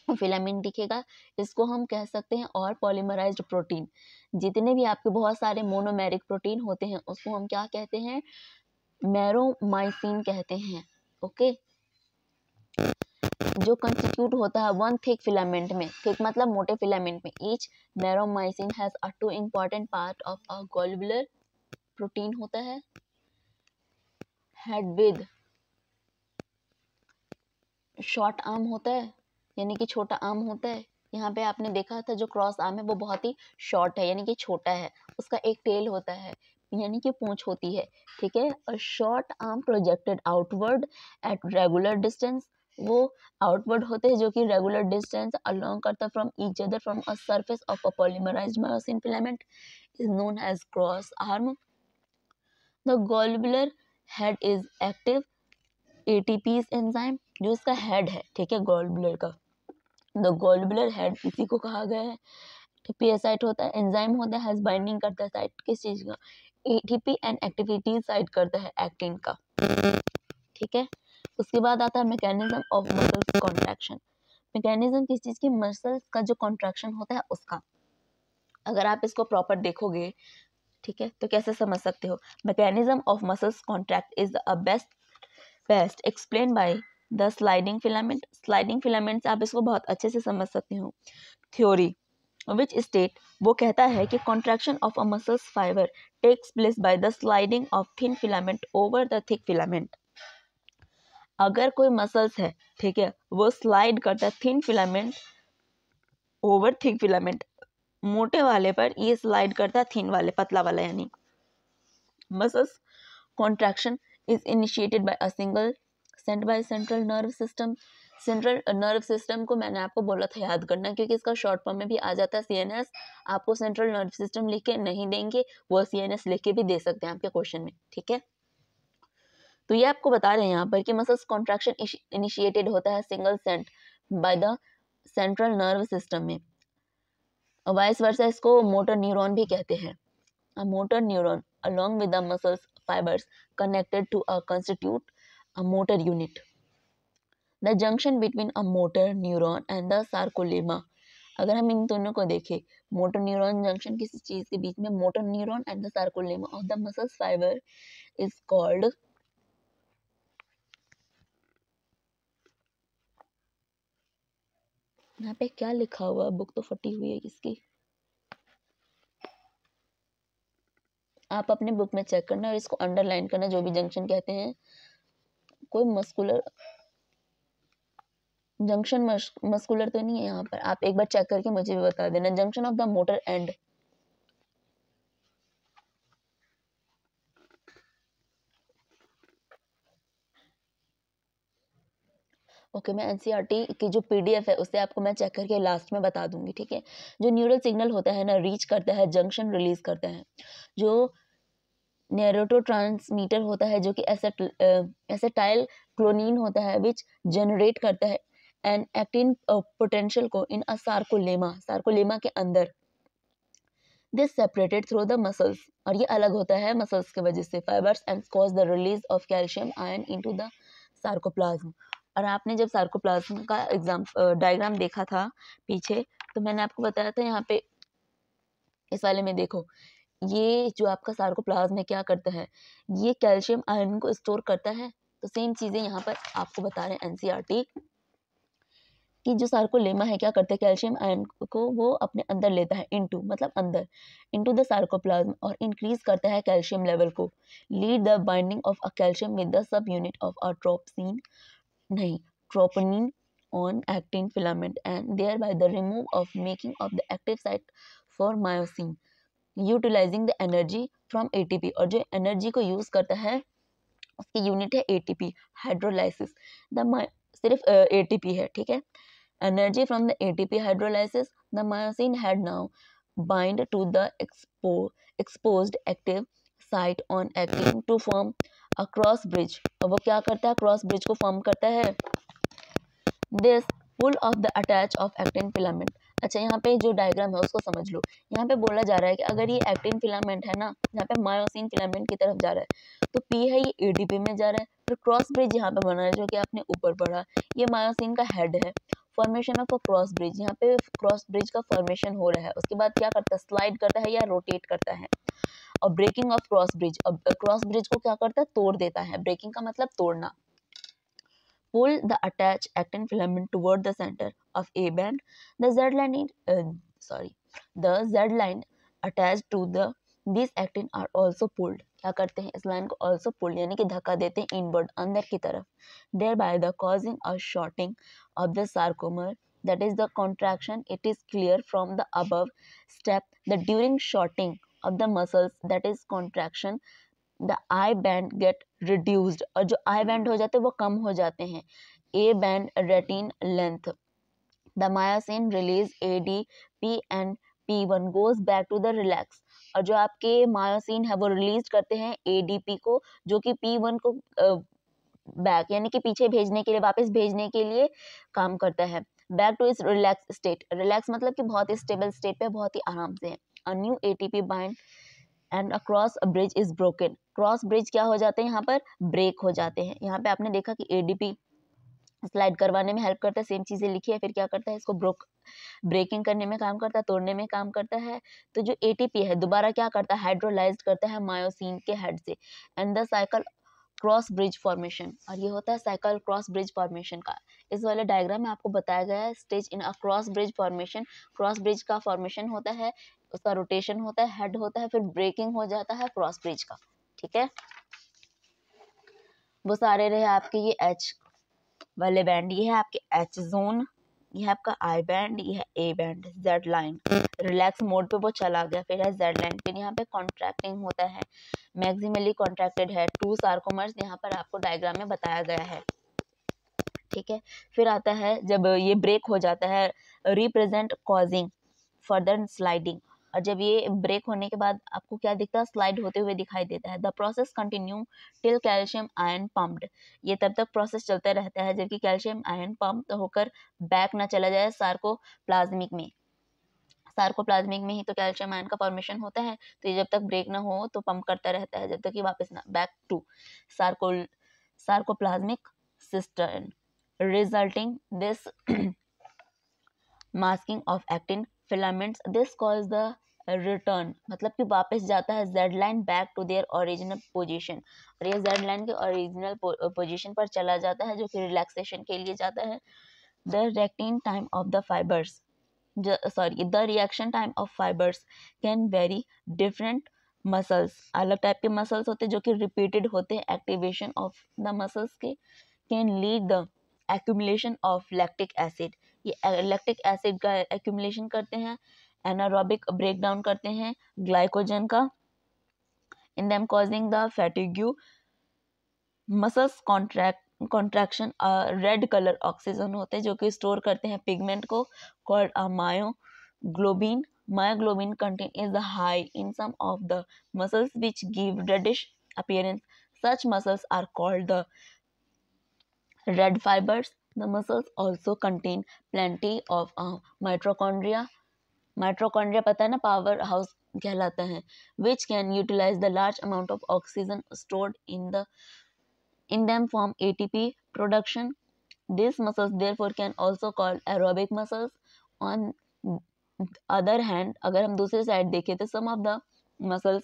फिलामेंट दिखेगा, इसको हम कह सकते हैं। और पॉलीमराइज्ड प्रोटीन, जितने भी आपके बहुत सारे मोनोमेरिक प्रोटीन होते हैं उसको हम क्या कहते हैं, मैरोमाइसिन कहते हैं। ओके, जो कंस्टिट्यूट होता है वन थिक फिलामेंट में, थिक मतलब मोटे फिलामेंट में। Each meromyosin has a two important part of a globular protein होता है हेड विद शॉर्ट आर्म होता है, यानी कि छोटा आर्म होता है। यहाँ पे आपने देखा था जो क्रॉस आर्म है वो बहुत ही शॉर्ट है, यानी कि छोटा है। उसका एक टेल होता है, यानी कि पूंछ होती है, ठीक है। और short arm projected outward at regular distance, वो आउटवर्ड होते हैं जो कि रेगुलर डिस्टेंस अलोंग करता from each other from a surface of a polymerized myosin filament is known as cross arm. The globular head is active ATPase enzyme, जो इसका head है, ठीक है, गॉलब्लर का। द गॉलब्लर हेड इसी को कहा गया है। टीपीए साइट होता है, एंजाइम होता है, हैज बाइंडिंग करता है साइट किस चीज का, एटीपी एंड एक्टिविटी साइट करता है एक्टिन का, ठीक है। उसके बाद आता है mechanism of muscles contraction. Mechanism किस चीज की, मसल्स का जो कॉन्ट्रैक्शन होता है उसका। अगर आप इसको प्रॉपर देखोगे, ठीक है, तो कैसे समझ सकते हो, mechanism of muscles contract is a best explain by the sliding filament. Sliding filament आप इसको बहुत अच्छे से समझ सकते हो। थ्योरी विच स्टेट, वो कहता है कि contraction of a muscles fibre takes place by the sliding of thin filament over the thick filament. अगर कोई मसल्स है, ठीक है, वो स्लाइड करता है thin filament over thick filament, मोटे वाले पर ये स्लाइड करता है थिन वाले, पतला वाला, यानी muscles contraction is initiated by a single sent by central nerve system. Central nerve system को मैंने आपको बोला था याद करना, क्योंकि इसका शॉर्ट फॉर्म में भी आ जाता है सीएनएस। आपको सेंट्रल नर्व सिस्टम लिख के नहीं देंगे, वो सीएनएस लिख के भी दे सकते हैं आपके क्वेश्चन में, ठीक है। तो ये आपको बता रहे हैं यहाँ पर कि मसल्स कॉन्ट्रैक्शन इनिशिएटेड होता है single sent by the central nerve system में। वाइस वर्सा इसको मोटर न्यूरॉन भी कहते हैं। A motor neuron along with the muscles fibers connected to a constitute a motor unit. The junction between a motor neuron and the sarcolemma, अगर हम इन दोनों को देखें, मोटर न्यूरॉन जंक्शन किसी चीज के बीच में, motor neuron and the sarcolemma of the muscles fibre is called, यहाँ पे क्या लिखा हुआ, बुक तो फटी हुई है किसकी, आप अपने बुक में चेक करना और इसको अंडरलाइन करना, जो भी जंक्शन कहते हैं। कोई मस्कुलर जंक्शन मस्कुलर तो नहीं है यहाँ पर, आप एक बार चेक करके मुझे भी बता देना। Junction of the motor and, okay, मैं एनसीईआरटी की जो पीडीएफ है उससे आपको मैं चेक करके लास्ट में बता दूंगी, ठीक है। जो न्यूरल सिग्नल होता है ना, रीच करता है, जंक्शन रिलीज करता है। जो न्यूरोट्रांसमीटर होता है जो कि एसेटाइल क्लोनीन होता है, विच जनरेट करता है एन एक्टिन पोटेंशियल को इन अ सार्कोलेमा के अंदर। This separated through the muscles, और ये अलग होता है मसल्स की वजह से, fibres and cause the release of calcium ion into the sarcoplasm. और आपने जब सार्कोप्लाज्म का एग्जाम डायग्राम देखा था पीछे, तो मैंने आपको बताया था यहाँ पे इस वाले में देखो, ये जो आपका सार्कोप्लाज्म है क्या करता है, ये कैल्शियम आयन को स्टोर करता है। तो सेम चीजें यहाँ पर आपको बता रहे हैं एनसीईआरटी कि जो सार्कोलेमा है क्या करता है, कैल्शियम आयन को वो अपने अंदर लेता है, इनटू मतलब अंदर, इनटू द सार्कोप्लाज्म, और इंक्रीज करता है कैल्शियम लेवल को, lead the binding of a calcium with the sub unit of a trypsin, नहीं troponin, on actin filament and thereby the remove of making of the active site for myosin, utilizing the energy from ATP. और जो energy को use करता है उसकी unit है ATP, hydrolysis. The सिर्फ ATP है, ठीक है। Energy from the ATP hydrolysis, the myosin had now bind to the exposed active site on actin to form a cross bridge। और वो क्या करता है, क्रॉस ब्रिज को फॉर्म करता है। This pull of the attach of actin filament। अच्छा, यहाँ पे जो डायग्राम है उसको समझ लो। यहाँ पे बोला जा रहा है कि अगर ये एक्टिन फिलामेंट है ना, यहाँ पे मायोसिन फिलामेंट की तरफ जा रहा है, तो P है ये ADP में जा रहा है, फिर क्रॉस ब्रिज यहाँ पे बना है जो कि आपने ऊपर पढ़ा, ये मायोसिन का हेड है। Formation of a cross bridge, यहाँ पे क्रॉस ब्रिज का फॉर्मेशन हो रहा है। उसके बाद क्या करता है, स्लाइड करता है या रोटेट करता है। और ब्रेकिंग ऑफ क्रॉस ब्रिज, अब क्रॉस ब्रिज को क्या करता है, तोड़ देता है। ब्रेकिंग का मतलब तोड़ना। Pull the attached actin filament toward the center of A band. The Z line attached to these actin are also pulled. क्या करते हैं, इस लाइन को also pulled यानी कि धक्का देते हैं inward, अंदर की तरफ, thereby the causing a shortening of the sarcomer, that is the contraction. It is clear from the above step that during shortening of the muscles, that is contraction, the I band gate reduced, और जो I band हो जाते हैं वो कम हो जाते हैं। A band retain length, the myosin release ADP and P1 goes back to the relax. और जो आपके मायोसिन है वो रिलीज करते हैं ADP को, जो कि P1 को बैक यानी कि पीछे भेजने के लिए, वापस भेजने के लिए काम करता है। बैक टू इस रिलैक्स स्टेट, रिलैक्स मतलब कि बहुत ही स्टेबल स्टेट पे, बहुत ही आराम से। A new ATP bind and across bridge is broken. Cross bridge क्या हो जाते हैं, यहाँ पर ब्रेक हो जाते हैं। यहाँ पे आपने देखा कि ADP स्लाइड करवाने में हेल्प करता है, सेम चीजें लिखी है, फिर क्या करता है, इसको ब्रेकिंग करने में काम करता है, तोड़ने में काम करता है। तो जो ATP है दोबारा क्या करता है, हाइड्रोलाइज्ड करता है मायोसिन के हेड से, and the cycle cross bridge formation, और ये होता है साइकिल क्रॉस ब्रिज फॉर्मेशन का। इस वाले डायग्राम में आपको बताया गया है stage in a cross bridge formation. Cross bridge का फॉर्मेशन होता है, उसका रोटेशन होता है, हेड होता है, फिर ब्रेकिंग हो जाता है क्रॉस ब्रिज का, ठीक है। वो सारे रहे आपके ये H वाले बैंड, ये है आपके H जोन, ये है आपका I बैंड, ये है A band. Z line relax mode पे वो चला गया, फिर है Z लाइन, फिर यहाँ पे कॉन्ट्रैक्टिंग होता है, मैक्सिमली कॉन्ट्रैक्टेड है, 2 सार्कोमर्स यहाँ पर आपको डायग्राम में बताया गया है, ठीक है। फिर आता है जब ये ब्रेक हो जाता है, रिप्रेजेंट कॉजिंग फर्दर स्लाइडिंग, और जब ये ब्रेक होने के बाद आपको क्या दिखता है, स्लाइड होते हुए दिखाई देता है। The process continue till calcium ion pumped, ये तब तक प्रोसेस चलता रहता है जबकि कैल्शियम आयन पंप होकर बैक ना चला जाए सार्कोप्लाज्मिक में। सार्कोप्लाज्मिक में ही तो कैल्शियम आयन का फॉर्मेशन होता है, तो ये जब तक ब्रेक ना हो तो पंप करता रहता है जब तक कि वापस ना back to sarcoplasmic system, resulting this masking of actin filaments, this cause the return, मतलब कि वापस जाता है Z line back to their original position, और ये Z line के ओरिजिनल पोजीशन पर चला जाता है जो कि रिलैक्सेशन के लिए जाता है। the reacting time of the fibers the reaction time of fibers can vary different muscles, अलग टाइप के मसल्स होते हैं जो कि रिपीटेड होते हैं, एक्टिवेशन ऑफ द मसल्स के can lead the accumulation of lactic acid, ये लैक्टिक एसिड का accumulation करते हैं, anaerobic breakdown करते हैं ग्लाइकोजन का, in them causing the fatigue, muscles contraction, red colour oxygen होते हैं जो कि स्टोर करते हैं पिगमेंट को, called a myoglobin. Myoglobin content is high in some of the muscles which give reddish appearance. Such muscles are called the red fibers. The muscles also contain plenty of mitochondria. Mitochondria पता है ना, power house कहलाता है, which can utilize the large amount of oxygen stored in them form ATP production. These muscles therefore can also called aerobic muscles. On other hand, अगर हम दूसरी side देखें तो some of the muscles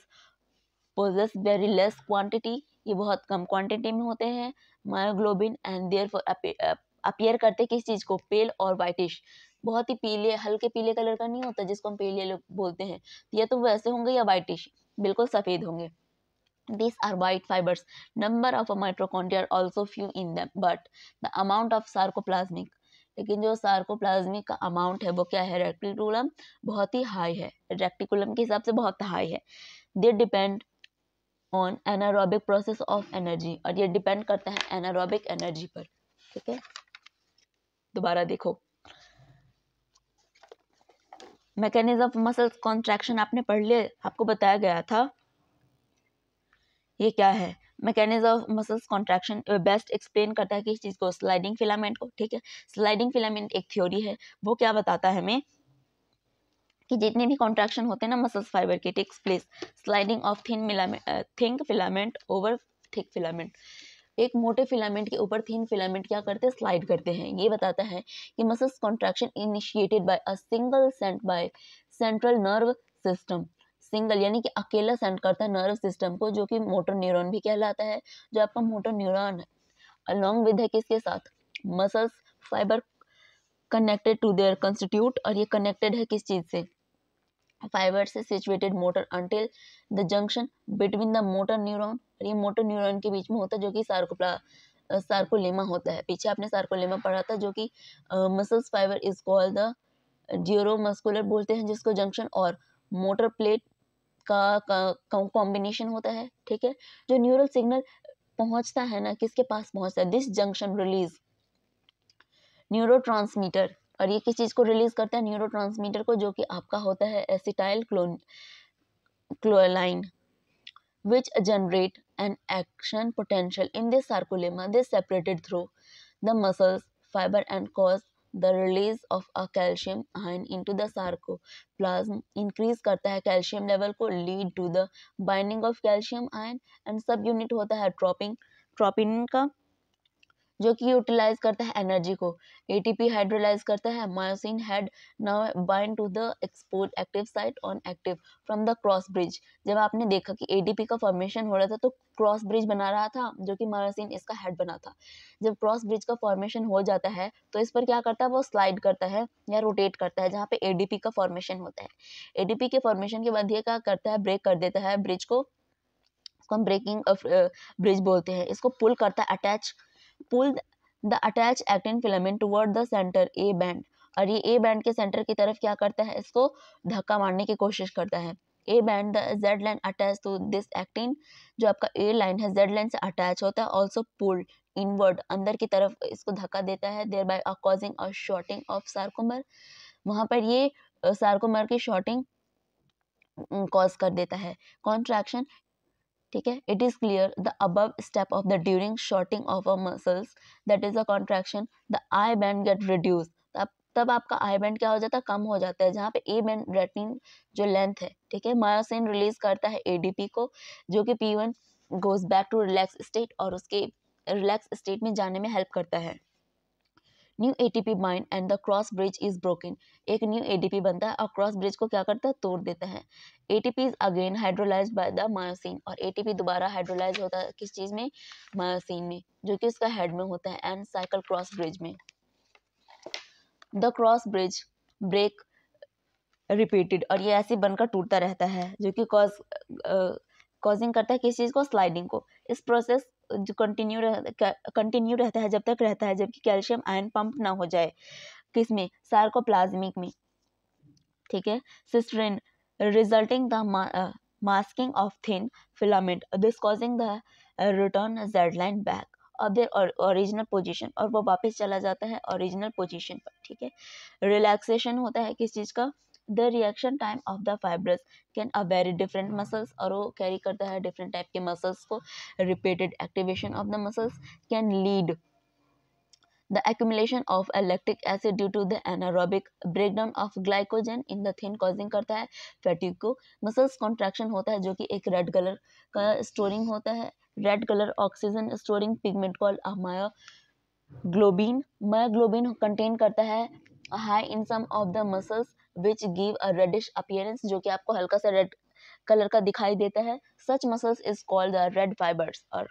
possess very less quantity, ये बहुत कम quantity में होते हैं, मायोग्लोबिन, एंड देयरफॉर अपीयर करते किस चीज को, पेल और वाइटिश, बहुत ही पीले, हल्के पीले कलर का नहीं होता जिसको हम पेले लोग बोलते हैं, या तो वैसे होंगे या वाइटिश, बिल्कुल सफेद होंगे। These are white fibers. Number of mitochondria are also few in them, but the amount of sarcoplasmic लेकिन जो सार्कोप्लाज्मिक का अमाउंट है वो क्या है, रेटिकुलम बहुत ही हाई है, रेटिकुलम के हिसाब से बहुत हाई है। They depend on anaerobic process of energy, और ये डिपेंड करता है एनारोबिक एनर्जी पर। ठीक है, दोबारा देखो, मैकेनिज्म ऑफ मसल्स कॉन्ट्रैक्शन आपने पढ़ लिया, आपको बताया गया था ये क्या है। Mechanism of muscles contraction best explain करता है किस चीज़ को, स्लाइडिंग फिलामेंट को। ठीक है, स्लाइडिंग फिलामेंट एक थ्योरी है, वो क्या बताता है हमें कि जितने भी कॉन्ट्रैक्शन होते हैं ना मसल्स फाइबर के, takes place sliding of thin filament over thick filament. एक मोटे फिलामेंट के ऊपर थिन फिलामेंट क्या करते हैं, स्लाइड करते हैं। ये बताता है कि muscles contraction initiated by a single sent by central nerve system. Single यानी कि अकेला सेंड करता है नर्व सिस्टम को, जो कि मोटर न्यूरॉन भी कहलाता है। जो आपका मोटर न्यूरॉन है अलॉन्ग विद है किसके साथ, muscles fibre connected to their constitute, और ये कनेक्टेड है किस चीज से, फाइबर से situated motor until the junction between the motor neuron, ये मोटर न्यूरॉन के बीच में होता है, जो कि सार्कोलेमा होता है। पीछे आपने सार्कोलेमा पढ़ा था, जो कि muscles fibre is called the neuromuscular बोलते हैं जिसको, जंक्शन और मोटर प्लेट का कॉम्बिनेशन होता है। ठीक है, जो न्यूरल सिग्नल पहुंचता है ना, किसके पास पहुंचता है, दिस जंक्शन रिलीज न्यूरोट्रांसमीटर, और ये किस चीज को रिलीज करता है, न्यूरोट्रांसमीटर को, जो कि आपका होता है acetyl क्लोलाइन, which generate an action potential in this sarcolemma. This separated through the muscles fiber and cause the release of a calcium ion into the sarcoplasm. Increase करता है calcium level को, lead to the binding of calcium ion, and सब unit होता है tropinin का, जो कि utilise करता है एनर्जी को। एटीपी हाइड्रोलाइज करता है, myosin head now bind to the expose active site on active from the cross bridge. जब आपने देखा कि एटीपी का फॉर्मेशन हो रहा था तो क्रॉस ब्रिज बना रहा था, जो कि मायोसिन इसका हेड बना था। जब क्रॉस ब्रिज का फॉर्मेशन हो जाता है तो इस पर क्या करता है, वो स्लाइड करता है या रोटेट करता है, जहाँ पे एडीपी का फॉर्मेशन होता है। एडीपी के फॉर्मेशन के बाद ये क्या करता है, ब्रेक कर देता है ब्रिज को, इसको हम ब्रेकिंग ब्रिज बोलते हैं। इसको पुल करता है, attach pull the attach actin filament toward the centre A band, और ये ए बैंड के सेंटर की तरफ क्या करता है, इसको धक्का मारने की कोशिश करता है। A band the Z line attach to this actin, जो आपका ए लाइन है जेड लाइन से अटैच होता है, ऑल्सो पुल्ड इनवर्ड, अंदर की तरफ इसको धक्का देता है, thereby causing a shortening of sarcomere, वहां पर ये सार्कोमर की शॉर्टिंग कॉज कर देता है। कॉन्ट्रैक्शन, ठीक है, it is clear the above step of the during shortening of a muscles that is a contraction the I band get reduce, तब आपका आई बैंड क्या हो जाता है, कम हो जाता है, जहाँ पे ए बैंड रेटिन जो लेंथ है, ठीक है, मायोसिन रिलीज करता है एडीपी को, जो कि P1 goes back to relax state, और उसके रिलैक्स स्टेट में जाने में हेल्प करता है। New ATP bind and the cross bridge is broken, एक न्यू एटीपी बनता है और क्रॉस ब्रिज को क्या करता है, तोड़ देता है। ATP is again hydrolysed by the myosin, और एटीपी दोबारा हाइड्रोलाइज होता है किस चीज में, मायोसिन में, जो कि इसका हेड में होता है, एंड साइकिल क्रॉस ब्रिज में। The cross bridge break repeated, और ये ऐसे बनकर टूटता रहता है, जो कि कॉजिंग करता है किस चीज को, स्लाइडिंग को। इस प्रोसेस जो कंटिन्यू रहता है जब तक रहता है जबकि कैल्शियम आयन पंप ना हो जाए, किसमें, सार्कोप्लाज्मिक में। ठीक है, cisternae resulting the masking of thin filament, this causing the return Z line back of their original position, और वो वापस चला जाता है ओरिजिनल पोजीशन पर। ठीक है, रिलैक्सेशन होता है किस चीज का, the reaction time of the fibrous can a very different muscles, और वो कैरी करता है डिफरेंट टाइप के मसल्स को। Repeated activation of the muscles can lead the accumulation of lactic acid due to the anaerobic breakdown of glycogen in the thin causing करता है fatigue को। Muscles contraction होता है जो कि एक रेड कलर का स्टोरिंग होता है, red colour oxygen storing pigment called myoglobin contain करता है high in some of the muscles which give a reddish appearance, जो कि आपको हल्का सा रेड कलर का दिखाई देता है। Such muscles is called the red fibres, और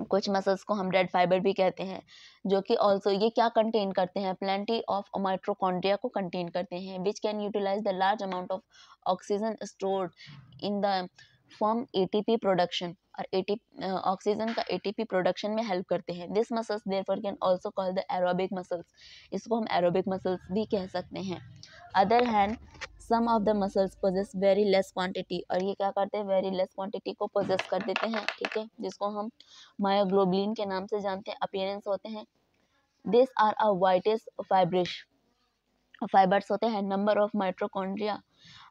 कुछ मसल्स को हम रेड फाइबर भी कहते हैं, जो कि ऑल्सो ये क्या कंटेन करते हैं, प्लेंटी ऑफ माइटोकॉन्ड्रिया को कंटेन करते हैं, which can utilise the large amount of oxygen stored in the form ATP production. और ऑक्सीजन का एटीपी प्रोडक्शन में हेल्प करते हैं। This muscles therefore can also call the aerobic muscles, इसको हम एरोबिक मसल्स भी कह सकते हैं। Other hand some of the muscles possess very less quantity, और ये क्या करते हैं, वेरी लेस क्वांटिटी को पोजेस कर देते हैं, ठीक है, जिसको हम मायोग्लोबिन के नाम से जानते हैं, अपीयरेंस होते हैं। This are a whitest fibres होते हैं। Number of mitochondria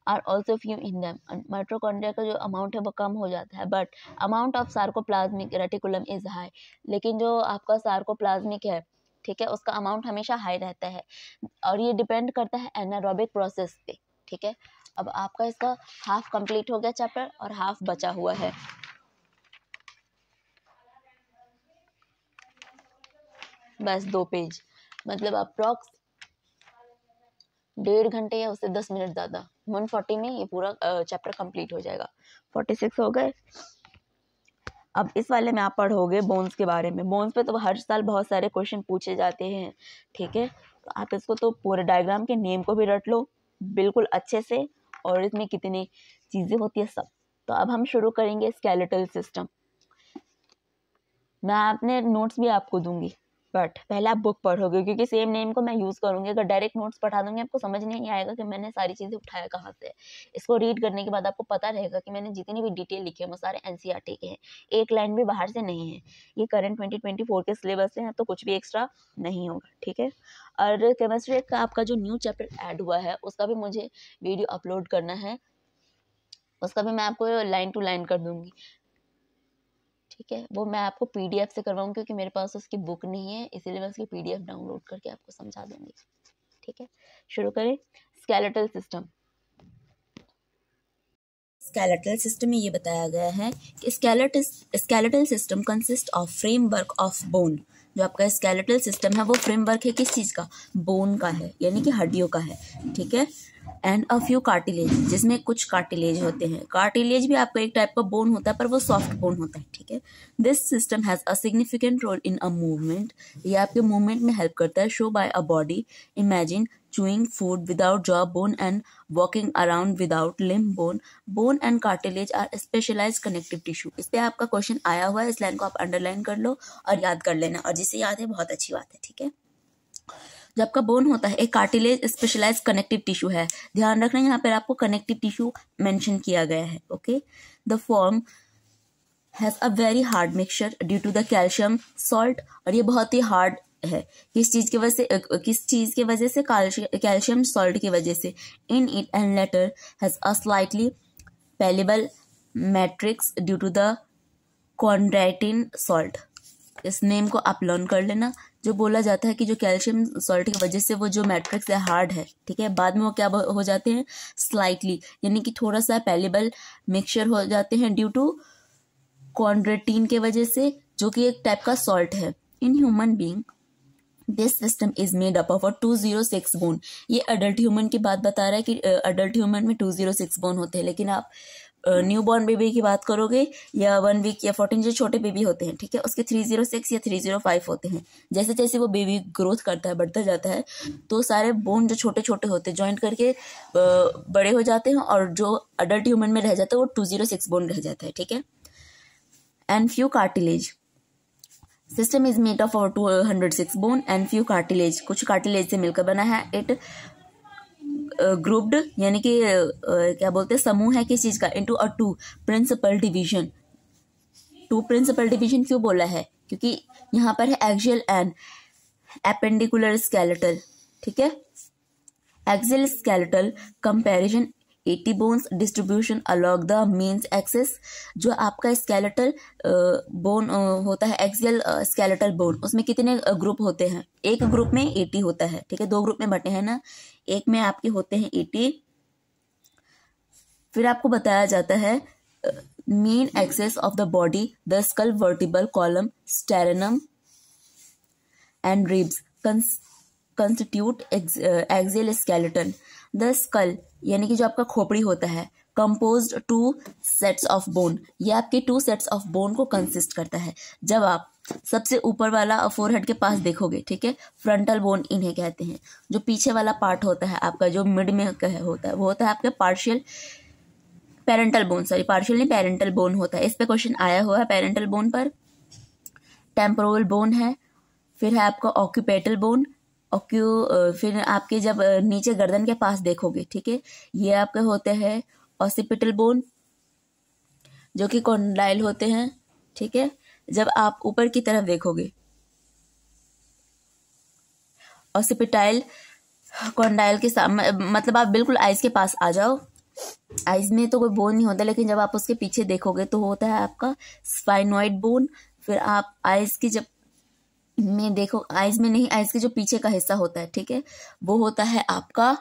are also few in them, mitochondria का जो अमाउंट है वो कम हो जाता है, but amount of sarcoplasmic reticulum is high, लेकिन जो आपका सार्कोप्लाज्मिक है, ठीक है, उसका अमाउंट हमेशा हाई रहता है, और ये डिपेंड करता है एनारोबिक प्रोसेस पे, ठीक है। अब आपका इसका हाफ कंप्लीट हो गया चैप्टर और हाफ बचा हुआ है। बस 2 पेज, मतलब अप्रॉक्स 1.5 घंटे या उससे 10 मिनट ज़्यादा, 140 में ये पूरा चैप्टर कंप्लीट हो जाएगा। 46 हो गए। अब इस वाले में आप पढ़ोगे बोन्स के बारे में। बोन्स पे तो हर साल बहुत सारे क्वेश्चन पूछे जाते हैं, ठीक है, तो आप इसको तो पूरे डायग्राम के नेम को भी रट लो बिल्कुल अच्छे से, और इसमें कितनी चीज़ें होती है सब। तो अब हम शुरू करेंगे स्केलेटल सिस्टम। मैं अपने नोट्स भी आपको दूंगी, बट पहले आप बुक पढ़ोगे, क्योंकि सेम नेम को मैं यूज़ करूँगी। अगर डायरेक्ट नोट्स पढ़ा दूंगी आपको समझ नहीं आएगा कि मैंने सारी चीज़ें उठाया कहाँ से। इसको रीड करने के बाद आपको पता रहेगा कि मैंने जितनी भी डिटेल लिखी है वो सारे एनसीईआरटी के हैं, एक लाइन भी बाहर से नहीं है। ये करंट 2024 के सिलेबस से हैं, तो कुछ भी एक्स्ट्रा नहीं होगा, ठीक है। और केमिस्ट्री का आपका जो न्यू चैप्टर ऐड हुआ है उसका भी मुझे वीडियो अपलोड करना है, उसका भी मैं आपको लाइन टू लाइन कर दूँगी, ठीक है। वो मैं आपको पीडीएफ से करवाऊंगी, क्योंकि मेरे पास उसकी बुक नहीं है, इसीलिए मैं उसकी पीडीएफ डाउनलोड करके आपको समझा दूंगी, ठीक है। शुरू करें। Skeletal system. स्केलेटल सिस्टम में ये बताया गया है कि skeletal system consist of framework of bone. जो आपका स्केलेटल सिस्टम है वो फ्रेमवर्क है किस चीज़ का, बोन का है, यानी कि हड्डियों का है, ठीक है। एंड अ फ्यू कार्टिलेज, जिसमें कुछ कार्टिलेज होते हैं। कार्टिलेज भी आपका एक टाइप का बोन होता है, पर वो सॉफ्ट बोन होता है, ठीक है। This system has a significant role in a movement, ये आपके मूवमेंट में हेल्प करता है। Show by a body, imagine chewing food without jaw bone and walking around without limb bone. Bone and cartilage are specialized connective tissue. इस पे आपका question आया हुआ है, इस लाइन को आप अंडरलाइन कर लो और याद कर लेना, और जिसे याद है बहुत अच्छी बात है, ठीक है। जो आपका बोन होता है एक कार्टिलेज स्पेशलाइज कनेक्टिव टिश्यू है। ध्यान रखना यहाँ पर आपको कनेक्टिव टिश्यू मेंशन किया गया है, okay. The form has a very hard mixture due to the calcium salt, और ये बहुत ही हार्ड है किस चीज की वजह से कैल्शियम सॉल्ट की वजह से। In it and latter has a slightly pliable matrix due to the chondroitin salt. इस नेम को आप लर्न कर लेना। जो बोला जाता है कि जो कैल्शियम सॉल्ट की वजह से वो जो मैट्रिक्स है हार्ड है, ठीक है, बाद में वो क्या हो जाते हैं, स्लाइटली, यानी कि थोड़ा सा पेलेबल मिक्सचर हो जाते हैं ड्यू टू कॉन्ड्राइटिन के वजह से, जो कि एक टाइप का सॉल्ट है। In human being this system is made up of 206 bone. ये अडल्ट ह्यूमन की बात बता रहा है कि अडल्ट ह्यूमन में 206 बोन होते हैं, लेकिन आप न्यू बॉर्न बेबी की बात करोगे या 1 वीक या 14 जो छोटे बेबी होते हैं, ठीक है, उसके 306 या 305 होते हैं। जैसे जैसे वो बेबी ग्रोथ करता है, बढ़ता जाता है, तो सारे बोन जो छोटे छोटे होते हैं ज्वाइंट करके बड़े हो जाते हैं, और जो अडल्ट ह्यूमन में रह जाता है वो 206 बोन रह जाता है, ठीक है। And few cartilage, system is made of 206 bone and few cartilage, कुछ कार्टिलेज से मिलकर बना है। इट ग्रुप्ड, यानी कि क्या बोलते हैं, समूह है किस चीज का, into a 2 principal division. 2 principal division क्यों बोला है, क्योंकि यहाँ पर है एक्सियल एंड एपेंडिकुलर स्केलेटल, ठीक है। Axial skeletal comparison 80 bones distribution along the means axis. जो आपका स्केलेटल बोन होता है, एक्सियल स्केलेटल बोन, उसमें कितने ग्रुप होते हैं, एक ग्रुप में 80 होता है, ठीक है, 2 ग्रुप में बटे हैं ना, एक में आपके होते हैं 80। फिर आपको बताया जाता है main axis of the body, the skull, vertebral column, sternum and ribs constitute axial skeleton. The skull, यानी कि जो आपका खोपड़ी होता है, कंपोज्ड 2 सेट्स ऑफ बोन, ये आपके 2 सेट्स ऑफ बोन को कंसिस्ट करता है। जब आप सबसे ऊपर वाला फोरहेड के पास देखोगे, ठीक है, फ्रंटल बोन इन्हें कहते हैं। जो पीछे वाला पार्ट होता है आपका, जो मिड में होता है, वो होता है आपका partial parental bone, sorry partial नहीं, पेरेंटल बोन होता है। इस पे क्वेश्चन आया हुआ है पेरेंटल बोन पर। टेम्पोरल बोन है, फिर है आपका ऑक्यूपेटल बोन, फिर आपके जब नीचे गर्दन के पास देखोगे, ठीक है, ये आपके होते हैं ऑसिपिटल बोन जो कि कॉन्डाइल होते हैं, ठीक है। जब आप ऊपर की तरफ देखोगे ऑसिपिटाइल कॉन्डाइल के मतलब आप बिल्कुल आइज के पास आ जाओ। आइज में तो कोई बोन नहीं होता, लेकिन जब आप उसके पीछे देखोगे तो होता है आपका स्फाइनोइड बोन। फिर आप आइज की जब में देखो, आइज में नहीं, आइज के जो पीछे का हिस्सा होता है, ठीक है, वो होता है आपका,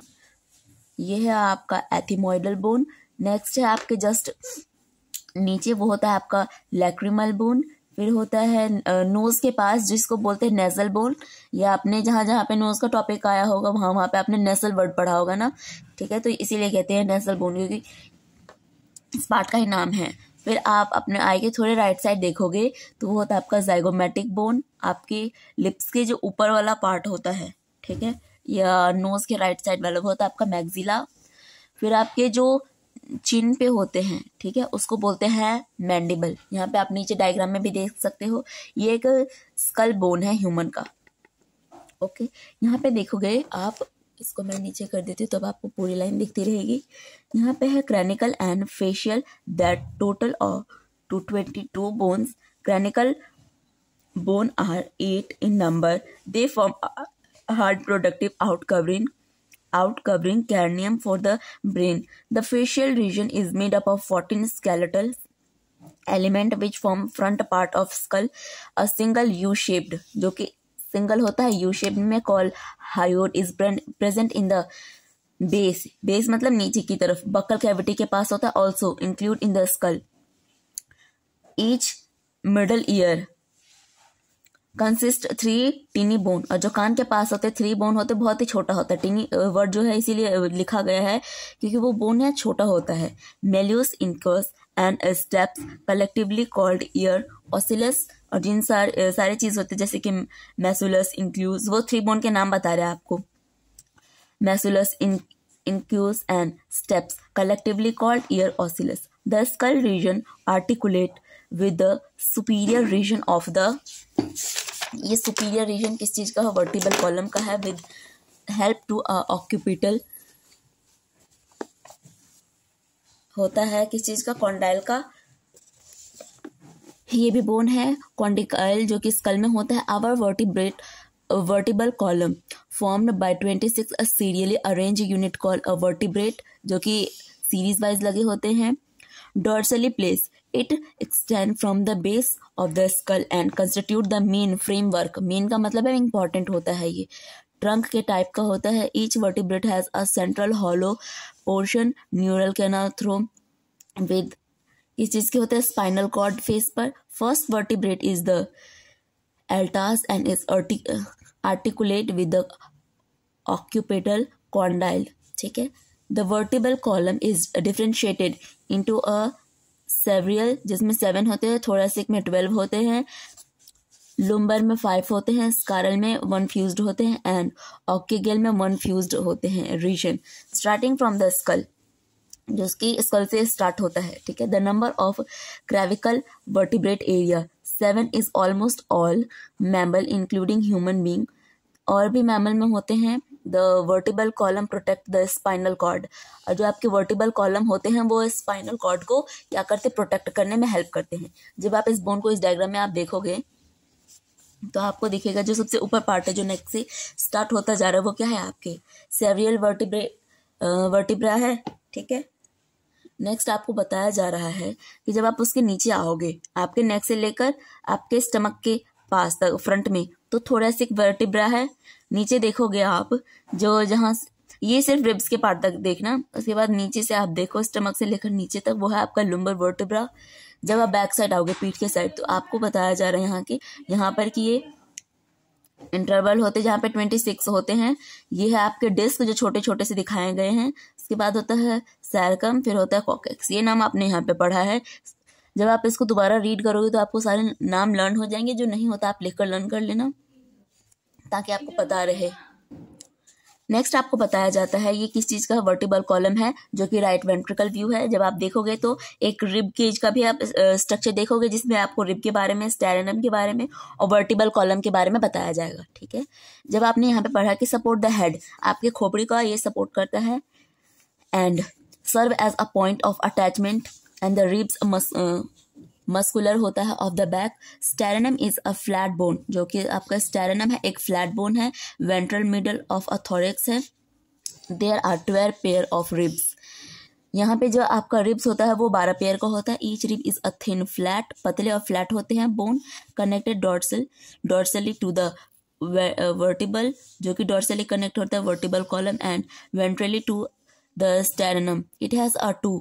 ये है आपका एथिमोइडल बोन। नेक्स्ट है आपके जस्ट नीचे, वो होता है आपका लैक्रिमल बोन। फिर होता है नोज के पास जिसको बोलते हैं नेजल बोन, या आपने जहाँ जहाँ पे नोज का टॉपिक आया होगा वहाँ वहाँ पे आपने नेसल वर्ड पढ़ा होगा ना, ठीक है, तो इसीलिए कहते हैं नेसल बोन, क्योंकि इस पार्ट का ही नाम है। फिर आप अपने आई के थोड़े राइट साइड देखोगे तो वो होता है आपका जाइगोमेटिक बोन, आपके लिप्स के जो ऊपर वाला पार्ट होता है, ठीक है, या नोज के राइट साइड वाला वो होता है आपका मैक्सिला। फिर आपके जो चिन पे होते हैं, ठीक है, उसको बोलते हैं मैंडिबल। यहाँ पे आप नीचे डायग्राम में भी देख सकते हो, ये एक स्कल बोन है ह्यूमन का। ओके, यहाँ पे देखोगे आप, इसको मैं नीचे कर देती हूँ तब आपको पूरी लाइन दिखती रहेगी। यहाँ पे है cranial and facial that total और 222 bones. Cranial bone are 8 in number. They form a hard productive outcovering cranium for the brain. The facial region is made up of 14 skeletal element which form front part of skull. A single U-shaped, जो कि single होता है U shape में, call hyoid is present in the base मतलब नीचे की तरफ, buccal cavity के पास होता है, also include in the skull. Each middle ear consist 3 tiny bone, और जो कान के पास होते हैं 3 बोन होते, बहुत ही छोटा होता है। टीनी वर्ड जो है इसीलिए लिखा गया है क्योंकि वो बोन है छोटा होता है। Malleus incus and stapes collectively called ear ossicles, और जिन सारे चीज होते हैं जैसे कि मैसुलस इंक्लूस, वो 3 बोन के नाम बता रहे हैं आपको। Malleus incus and stapes collectively called ear ossicles. The skull region articulate with the superior region of the, ये सुपीरियर रीजन किस चीज का है, वर्टिबल कॉलम का है, विद हेल्प टू ऑक्यूपिटल होता है किस चीज का, कॉन्डाइल का। ये भी बोन है कॉन्डिकाइल जो कि स्कल में होता है। Our vertebral column formed by 26 serially arrange unit call a vertebrate, जो कि सीरीज वाइज लगे होते हैं। Dorsally place it extend from the base of the skull and constitute the main framework. Main का मतलब है इंपॉर्टेंट होता है, ये ट्रंक के टाइप का होता है। Each vertebrate has a central hollow portion neural canal through with, इस चीज के होते हैं स्पाइनल कॉर्ड फेस पर। फर्स्ट वर्टिब्रेट इज द एल्टास and is articulate with the occipital condyle, ठीक है। The vertebral column is differentiated into a several, जिसमें 7 होते हैं, थोरेसिक में 12 होते हैं, लुम्बर में 5 होते हैं, स्कारल में 1 फ्यूज्ड होते हैं, एंड ऑक्यूगेल में 1 फ्यूज्ड होते हैं region starting from the skull, जो उसकी स्कल से स्टार्ट होता है, ठीक है। The number of cervical vertebrate area 7 is almost all mammal including human being, और भी मैमल में होते हैं। The vertebral column protect the spinal cord, और जो आपके वर्टिबल कॉलम होते हैं वो स्पाइनल कॉर्ड को क्या करते, प्रोटेक्ट करने में हेल्प करते हैं। जब आप इस बोन को इस डायग्राम में आप देखोगे तो आपको दिखेगा जो सबसे ऊपर पार्ट है जो नेक से स्टार्ट होता जा रहा है वो क्या है, आपके सेवरियल वर्टिब्रा है, ठीक है। नेक्स्ट आपको बताया जा रहा है कि जब आप उसके नीचे आओगे, आपके नेक से लेकर आपके स्टमक के पास तक फ्रंट में, तो थोरेसिक वर्टिब्रा है। नीचे देखोगे आप, जो जहाँ ये सिर्फ रिब्स के पार्ट तक देखना, उसके बाद नीचे से आप देखो स्टमक से लेकर नीचे तक, वो है आपका लुम्बर वर्टिब्रा। जब आप बैक साइड आओगे, पीठ के साइड, तो आपको बताया जा रहा है यहाँ पर कि ये इंटरवल होते हैं जहाँ पे 26 होते हैं। ये है आपके डिस्क जो छोटे छोटे से दिखाए गए हैं। उसके बाद होता है सैरकम, फिर होता है कॉकेक्स। ये नाम आपने यहाँ पे पढ़ा है। जब आप इसको दोबारा रीड करोगे तो आपको सारे नाम लर्न हो जाएंगे, जो नहीं होता आप लिखकर लर्न कर लेना ताकि आपको पता रहे। नेक्स्ट आपको बताया जाता है ये किस चीज़ का वर्टिबल कॉलम है, जो कि राइट वेंट्रिकल व्यू है। जब आप देखोगे तो एक रिब केज का भी आप स्ट्रक्चर देखोगे, जिसमें आपको रिब के बारे में, स्टेरेनम के बारे में और वर्टिबल कॉलम के बारे में बताया जाएगा, ठीक है। जब आपने यहाँ पे पढ़ा कि सपोर्ट द हेड, आपके खोपड़ी का ये सपोर्ट करता है, and serve as a point of attachment, and the ribs muscular होता है of the back. Sternum is a flat bone, जो कि आपका स्टेरेनम है एक फ्लैट बोन है। Ventral middle of a thorax है। There are 12 pair of ribs. यहाँ पे जो आपका रिब्स होता है वो 12 पेयर का होता है। Each rib is a thin flat, पतले और फ्लैट होते हैं। Bone connected dorsally to the vertebral, जो कि डॉर्सली कनेक्ट होता है vertebral column, and ventrally to the sternum. It has a 2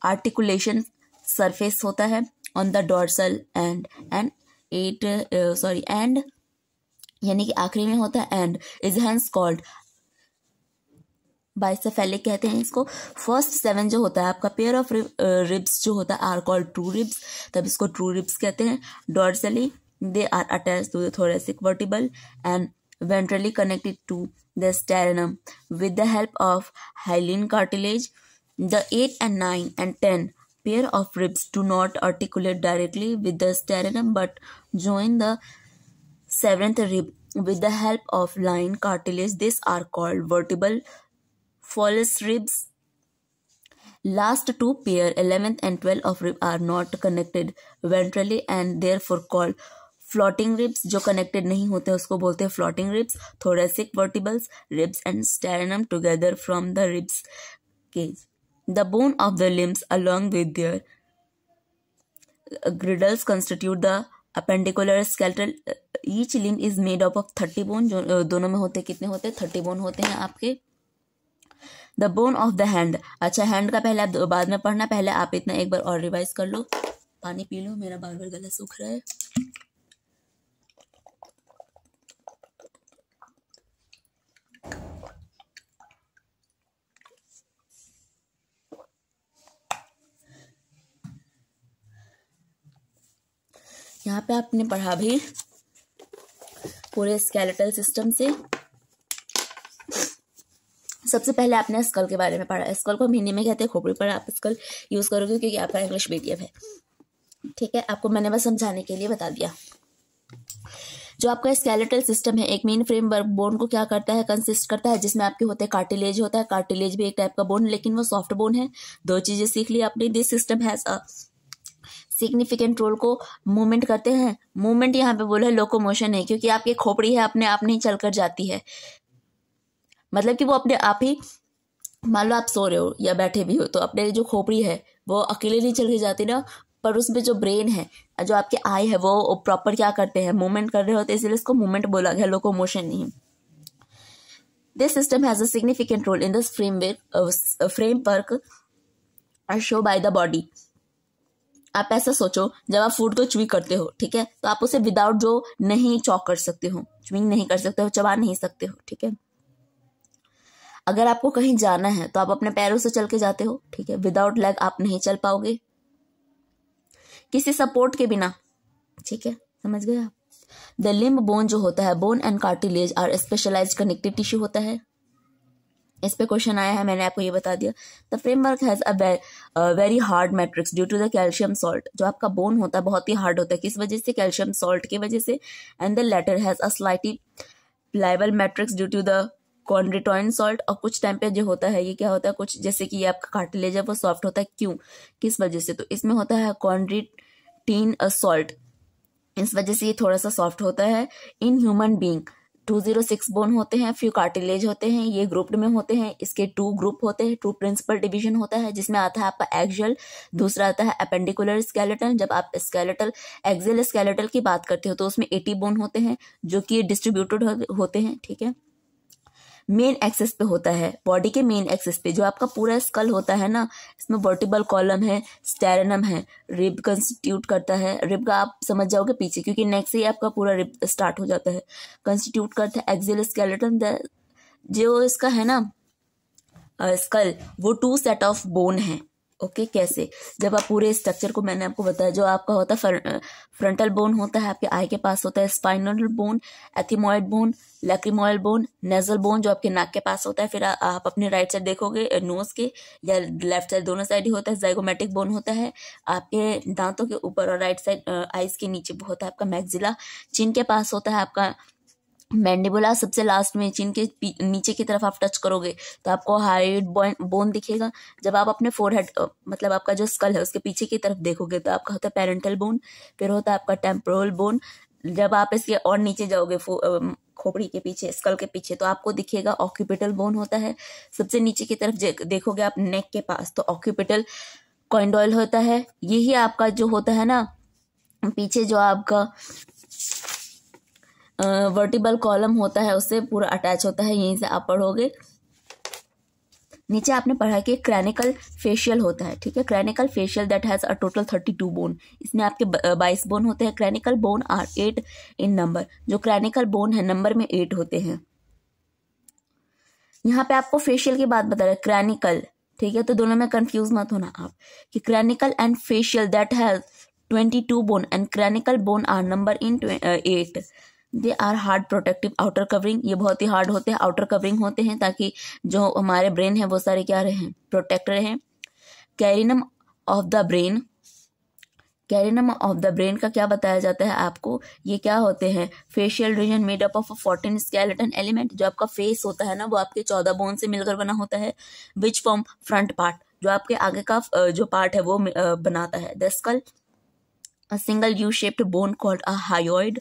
articulation surface होता है ऑन द डॉर्सल एंड यानी कि आखिरी में होता है and is hence called bicephalic कहते हैं इसको। फर्स्ट 7 जो होता है आपका पेयर ऑफ रिब्स जो होता है आर कॉल्ड ट्रू रिब्स, तब इसको ट्रू रिब्स कहते हैं। Dorsally they are attached to the thoracic vertebral and ventrally connected to the sternum with the help of hyaline cartilage. The 8 and 9 and 10 pair of ribs do not articulate directly with the sternum but join the 7th rib with the help of hyaline cartilage. These are called vertebral Follis ribs. Last 2 pair 11th and 12th of rib are not connected ventrally and therefore called floating ribs. जो connected नहीं होते उसको बोलते हैं floating ribs. Thoracic vertebrals, ribs and sternum together from the ribs cage. The bone of the limbs along with their girdles constitute the appendicular skeletal. Each limb is made up of 30 bone. जो दोनों में होते कितने होते हैं? 30 bone होते हैं आपके। The bone of the hand, अच्छा हैंड का पहले आप बाद में पढ़ना, पहले आप इतना एक बार और रिवाइज कर लो। पानी पी लो, मेरा बार बार गला सूख रहा है। यहाँ पे आपने पढ़ा भी पूरे स्केलेटल सिस्टम से। सबसे पहले आपने स्कल के बारे में पढ़ा। स्कल को हम हिंदी में कहते हैं खोपड़ी, पर आप स्कल यूज करोगे क्योंकि आपका इंग्लिश मीडियम है, ठीक है। आपको मैंने बस समझाने के लिए बता दिया। जो आपका स्केलेटल सिस्टम है, एक मेन फ्रेमवर्क बोन को क्या करता है, कंसिस्ट करता है, जिसमें आपके होते हैं कार्टिलेज होता है। कार्टिलेज भी एक टाइप का बोन, लेकिन वो सॉफ्ट बोन है। 2 चीजें सीख ली आपने। This system has a significant role को मूवमेंट करते हैं। मूवमेंट यहाँ पे बोला है लोकोमोशन है, क्योंकि आपकी खोपड़ी है अपने आप नहीं चलकर जाती है, मतलब कि वो अपने आप ही, मान लो आप सो रहे हो या बैठे भी हो तो अपने जो खोपड़ी है वो अकेले नहीं चल के जाती ना, पर उसमें जो ब्रेन है, जो आपके आई है, वो प्रॉपर क्या करते हैं, मूवमेंट कर रहे होते हैं, इसलिए इसको मूवमेंट बोला गया, लोकोमोशन नहीं। This system has a significant role in this framework show by the body. आप ऐसा सोचो, जब आप फूड को च्वी करते हो, ठीक है, तो आप उसे विदाउट जो नहीं चॉक कर सकते हो, च्विंग नहीं कर सकते हो, चबा नहीं सकते हो, ठीक है। अगर आपको कहीं जाना है तो आप अपने पैरों से चल के जाते हो, ठीक है। विदाउट लेग आप नहीं चल पाओगे, किसी सपोर्ट के बिना, ठीक है, समझ गए आप। द लिम्ब बोन जो होता है, bone and cartilage are specialised connective tissue होता है। इस पे क्वेश्चन आया है, मैंने आपको ये बता दिया। The framework has a very hard matrix due to the calcium salt. जो आपका बोन होता है बहुत ही हार्ड होता है, किस वजह से, कैल्शियम सॉल्ट की वजह से। And the latter has a slightly pliable matrix due to the chondroitin salt. और कुछ टाइम पे जो होता है ये क्या होता है, कुछ जैसे कि ये आपका कार्टिलेज है वो सॉफ्ट होता है, क्यों, किस वजह से, तो इसमें होता है कॉन्ड्रिटीन सॉल्ट, इस वजह से ये थोड़ा सा सॉफ्ट होता है। इन ह्यूमन बींग 206 बोन होते हैं, फ्यू कार्टिलेज होते हैं, ये ग्रुप्ड में होते हैं। इसके 2 ग्रुप होते हैं, 2 प्रिंसिपल डिवीजन होता है, जिसमें आता है आपका एक्सियल, दूसरा आता है एपेंडिकुलर स्केलेटन। जब आप स्केलेटल एक्सियल स्केलेटल की बात करते हो तो उसमें 80 बोन होते हैं, जो कि डिस्ट्रीब्यूटेड होते हैं, ठीक है। मेन एक्सिस पे होता है, बॉडी के मेन एक्सिस पे जो आपका पूरा स्कल होता है ना, इसमें वर्टिबल कॉलम है, स्टेरेनम है, रिब कंस्टिट्यूट करता है। रिब का आप समझ जाओगे पीछे, क्योंकि नेक से ही आपका पूरा रिब स्टार्ट हो जाता है। कंस्टिट्यूट करता है एक्सियल स्केलेटन। जो इसका है ना स्कल, वो 2 सेट ऑफ बोन है, ओके कैसे? जब आप पूरे स्ट्रक्चर को, मैंने आपको बताया, जो आपका होता है फ्रंटल बोन होता है आपके आई के पास होता है, spinal bone, ethmoid bone, lacrimal bone, nasal bone जो आपके नाक के पास होता है। फिर आप अपने राइट साइड देखोगे नोज के या लेफ्ट साइड, दोनों साइड ही होता है, जाइगोमेटिक बोन होता है आपके दांतों के ऊपर, और राइट साइड आईज के नीचे होता है आपका मैक्सिला। चिन के पास होता है आपका मैंडिबुला, सबसे लास्ट में चिन के नीचे की तरफ आप टच करोगे तो आपको हाइड बोन दिखेगा। जब आप अपने फोरहेड मतलब आपका जो स्कल है उसके पीछे की तरफ देखोगे तो आपका होता है पेरेंटल बोन। फिर होता है आपका टेम्पोरल बोन। जब आप इसके और नीचे जाओगे खोपड़ी के पीछे, स्कल के पीछे, तो आपको दिखेगा ऑक्यूपिटल बोन होता है। सबसे नीचे की तरफ देखोगे आप नेक के पास तो ऑक्यूपिटल कॉन्डोइल होता है। यही आपका जो होता है ना पीछे जो आपका वर्टिबल कॉलम होता है उससे पूरा अटैच होता है, यहीं से आप पढ़ोगे। नीचे आपने पढ़ा कि क्रैनिकल फेशियल होता है, ठीक है। Cranial facial that has a total 32 bone. इसमें आपके 22 बोन होते हैं। Cranial bone are 8 in number. जो क्रैनिकल बोन है नंबर में 8 होते हैं। यहाँ पे आपको फेशियल की बात बता रहे हैं, क्रैनिकल, ठीक है। तो दोनों में कंफ्यूज मत होना आप कि cranial and facial that has 22 bone and cranial bone are number in 8। They are hard protective outer covering. ये बहुत ही हार्ड होते हैं, आउटर कवरिंग होते हैं ताकि जो हमारे ब्रेन है वो सारे क्या रहे, प्रोटेक्ट रहे। Cranium of the brain, cranium of the brain का क्या बताया जाता है आपको, ये क्या होते हैं, facial region made up of 14 skeleton element. जो आपका फेस होता है ना वो आपके 14 बोन से मिलकर बना होता है। विच फॉर्म फ्रंट पार्ट, जो आपके आगे का जो पार्ट है वो बनाता है। The school, a single U shaped bone called a hyoid.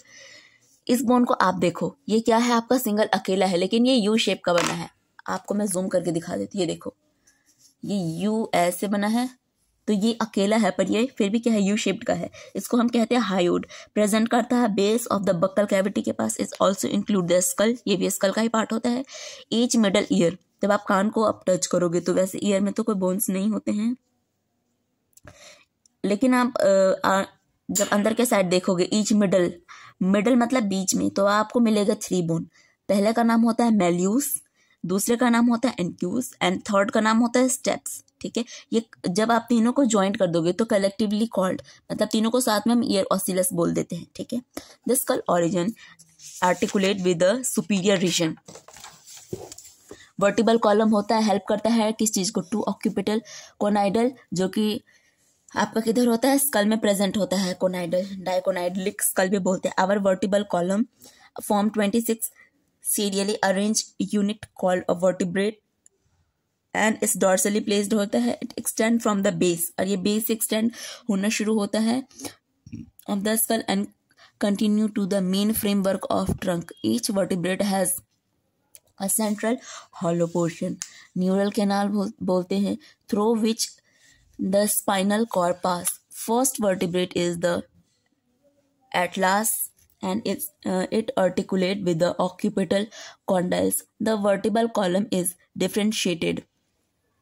इस बोन को आप देखो, ये क्या है आपका सिंगल अकेला है लेकिन ये यू शेप का बना है। आपको मैं जूम करके दिखा देती हूँ, ये देखो ये यू ऐसे बना है तो ये अकेला है पर ये फिर भी क्या है, यू शेप्ड का है। इसको हम कहते हैं हायोइड। प्रेजेंट करता है base of the buccal cavity के पास। Is also include the skull, ये भी स्कल का ही पार्ट होता है। ईच मिडल ईयर, जब आप कान को आप टच करोगे तो वैसे ईयर में तो कोई बोन्स नहीं होते हैं, लेकिन आप जब अंदर के साइड देखोगे ईच मिडल, मिडल मतलब बीच में, तो आपको मिलेगा 3 बोन। पहले का नाम होता है मेल्यूस, दूसरे का नाम होता है एंक्यूस एंड थर्ड का नाम होता है स्टेप्स, ठीक है। ये जब आप तीनों को ज्वाइंट कर दोगे तो कलेक्टिवली कॉल्ड, मतलब तीनों को साथ में हम ईयर ऑसिलस बोल देते हैं, ठीक है। The skull origin articulate with the superior region. Vertebral column होता है, हेल्प करता है किस चीज को, टू ऑक्यूपिटल कोनाइडल, जो कि आपका किधर होता है, स्कल में प्रेजेंट होता है। कोनाइडल, डाइकोनाइडलिक स्कल भी बोलते हैं। Our vertebral column form 26 serially arrange unit called a vertebrate and is dorsally placed होता है। It extend from the base, और ये बेस एक्सटेंड होना शुरू होता है of the skull and continue to the main framework of trunk. Each vertebrate has a central hollow portion, neural canal बोलते हैं, through which the spinal cord pass. First vertebrate is the atlas and it articulate with the occipital condyles. The vertebral column is differentiated.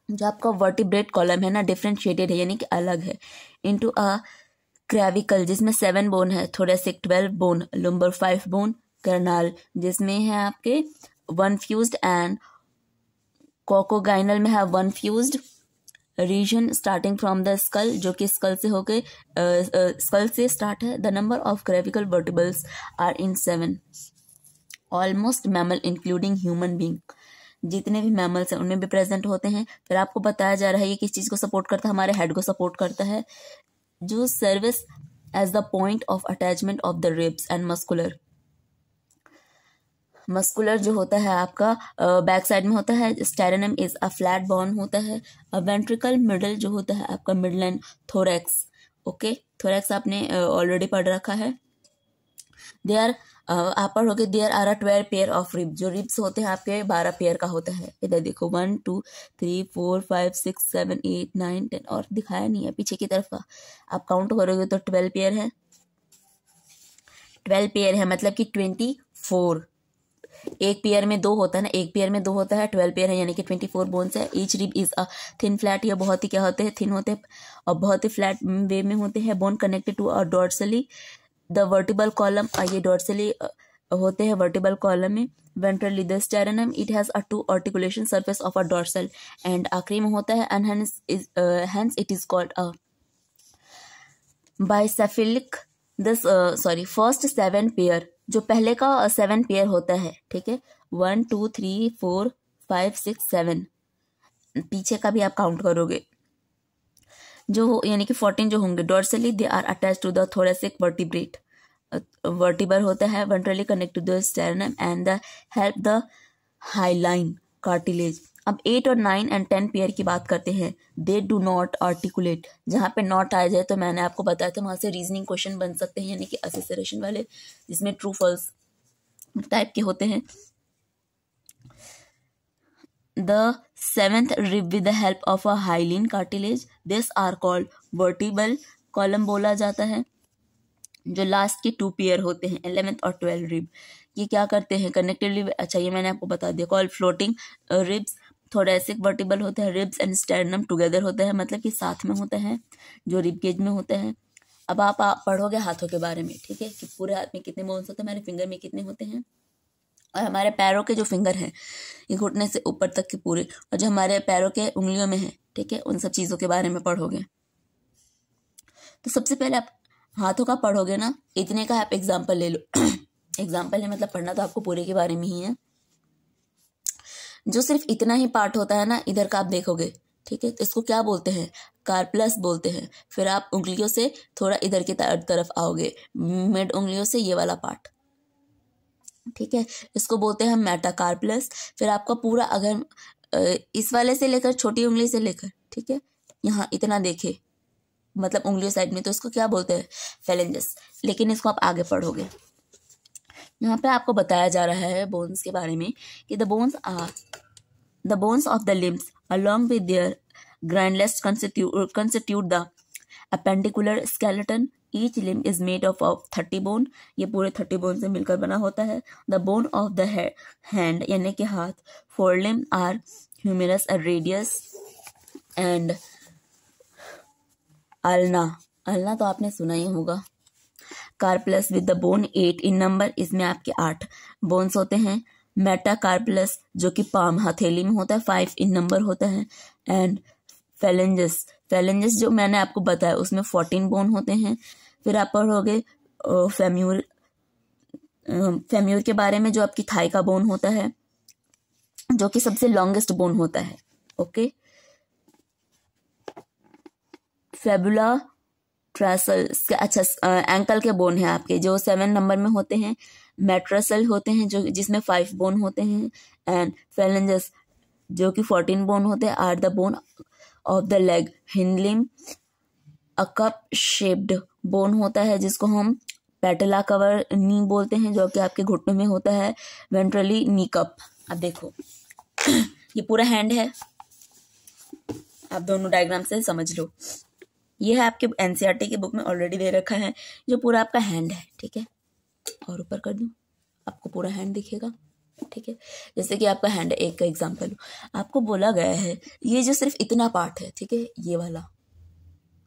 जो आपका vertebrate column है ना differentiated है यानी कि अलग है, इनटू अ क्रेविकल जिसमें 7 बोन है, thoracic 12 bone, lumbar 5 bone, Karnal जिसमें है आपके 1 फ्यूज्ड एंड कोकोगाइनल में है 1 fused region starting from the skull, जो कि स्कल से होके स्कल से स्टार्ट है। The number of cervical vertebrals are in 7। Almost mammal including human being, जितने भी मैमल्स हैं उनमें भी प्रेजेंट होते हैं। फिर आपको बताया जा रहा है ये किस चीज को सपोर्ट करता है, हमारे हेड को सपोर्ट करता है, जो serves as the point of attachment of the ribs and muscular. Muscular जो होता है आपका बैक साइड में होता है। Sternum is a flat bone होता है। वेंट्रिकल मिडल जो होता है आपका middle and thorax, okay. Thorax आपने ऑलरेडी पढ़ रखा है। देयर आप पढ़ोगे there are 12 pair of rib, जो रिब्स होते हैं आपके 12 पेयर का होता है। इधर देखो 1 2 3 4 5 6 7 8 9 10, और दिखाया नहीं है पीछे की तरफ का, आप काउंट करोगे तो 12 पेयर है। 12 पेयर है मतलब कि 24। एक पेयर में 2 होता है ना, एक पेयर में 2 होता है, 12 पेयर है यानी कि 24 बोन्स है। Each rib is a thin flat, ये बहुत ही क्या होते हैं, थिन होते हैं और बहुत ही फ्लैट वे में होते हैं। Bone connected to a dorsally the vertebral column, ये डॉर्सली होते हैं वर्टिबल कॉलम में। ventrally the sternum, it has a two articulation surface of a dorsal, and आखिरी में होता है, and hence it is called a bicephalic. this first 7 pair, जो पहले का 7 पेयर होता है, ठीक है, 1 2 3 4 5 6 7, पीछे का भी आप काउंट करोगे, जो यानी कि 14 जो होंगे, dorsally they are attach to the thoracic vertebrate, vertebra होता है, ventrally connect to the sternum and the help the hyaline cartilage. अब 8 और 9 एंड 10 पेयर की बात करते हैं. दे डू नॉट आर्टिकुलेट. जहाँ पे नॉट आ जाए तो मैंने आपको बताया था वहाँ से रीजनिंग क्वेश्चन बन सकते हैं, यानी कि असेसरेशन वाले, जिसमें ट्रू फॉल्स टाइप के होते हैं. The 7th rib with the help of a hyaline cartilage, this are called vertebral column बोला जाता है. जो लास्ट के 2 पेयर होते हैं, 11th और 12th रिब, ये क्या करते हैं कनेक्टिवली. अच्छा, ये मैंने आपको बता दिया. Call floating ribs, thoracic vertebral होता है, रिब्स एंड स्टेरनम टुगेदर होता है, मतलब कि साथ में होता है, जो रिब केज में होता है. अब आप पढ़ोगे हाथों के बारे में, ठीक है, कि पूरे हाथ में कितने बोन्स होते हैं, हमारे फिंगर में कितने होते हैं, और हमारे पैरों के जो फिंगर हैं, ये घुटने से ऊपर तक के पूरे, और जो हमारे पैरों के उंगलियों में है, ठीक है, उन सब चीज़ों के बारे में पढ़ोगे. तो सबसे पहले आप हाथों का पढ़ोगे ना, इतने का आप एग्जाम्पल ले लो. एग्जाम्पल है मतलब पढ़ना तो आपको पूरे के बारे में ही है. जो सिर्फ इतना ही पार्ट होता है ना, इधर का आप देखोगे, ठीक है, तो इसको क्या बोलते हैं, कार्पलस बोलते हैं. फिर आप उंगलियों से थोड़ा इधर की तरफ आओगे, मिड उंगलियों से ये वाला पार्ट, ठीक है, इसको बोलते हैं मेटाकार्पलस. फिर आपका पूरा अगर इस वाले से लेकर छोटी उंगली से लेकर, ठीक है, यहाँ इतना देखे, मतलब उंगलियों साइड में, तो इसको क्या बोलते हैं, फेलेंजस. लेकिन इसको आप आगे पढ़ोगे. यहाँ पे आपको बताया जा रहा है बोन्स के बारे में कि the bones of the limbs along with their granulus constitute the appendicular skeleton. Each limb is made of 30 bone. ये पूरे 30 बोन से मिलकर बना होता है. The bone of the hand यानी कि हाथ, forelimb are humerus and radius and ulna तो आपने सुना ही होगा. Carpals with the bone 8 in number, इसमें आपके 8 बोन्स होते हैं. मेटाकार्पलस जो कि पाम हथेली में होता है, 5 इन नंबर होता है. एंड फेलेंजस जो मैंने आपको बताया उसमें 14 बोन होते हैं. फिर आप पढ़ोगे फेम्यूर के बारे में, जो आपकी थाई का बोन होता है, जो कि सबसे लॉन्गेस्ट बोन होता है. ओके, फेबुला ट्रेसल, अच्छा, एंकल के बोन है आपके, जो 7 नंबर में होते हैं. मेट्रसल होते हैं जो जिसमें 5 बोन होते हैं. एंड फेलेंजस जो कि 14 बोन होते हैं, are the bone of the leg. Hindlimb a cup shaped bone होता है, जिसको हम पेटला कवर नी बोलते हैं, जो कि आपके घुटनों में होता है. वेंट्रली नी कप. अब देखो ये पूरा हैंड है, आप दोनों डायग्राम से समझ लो. ये है आपके एनसीईआरटी की बुक में ऑलरेडी दे रखा है, जो पूरा आपका हैंड है, ठीक है. और ऊपर कर दूं, आपको पूरा हैंड दिखेगा, ठीक है. जैसे कि आपका हैंड है, एक का एग्जांपल आपको बोला गया है, ये जो सिर्फ इतना पार्ट है, ठीक है, ये वाला.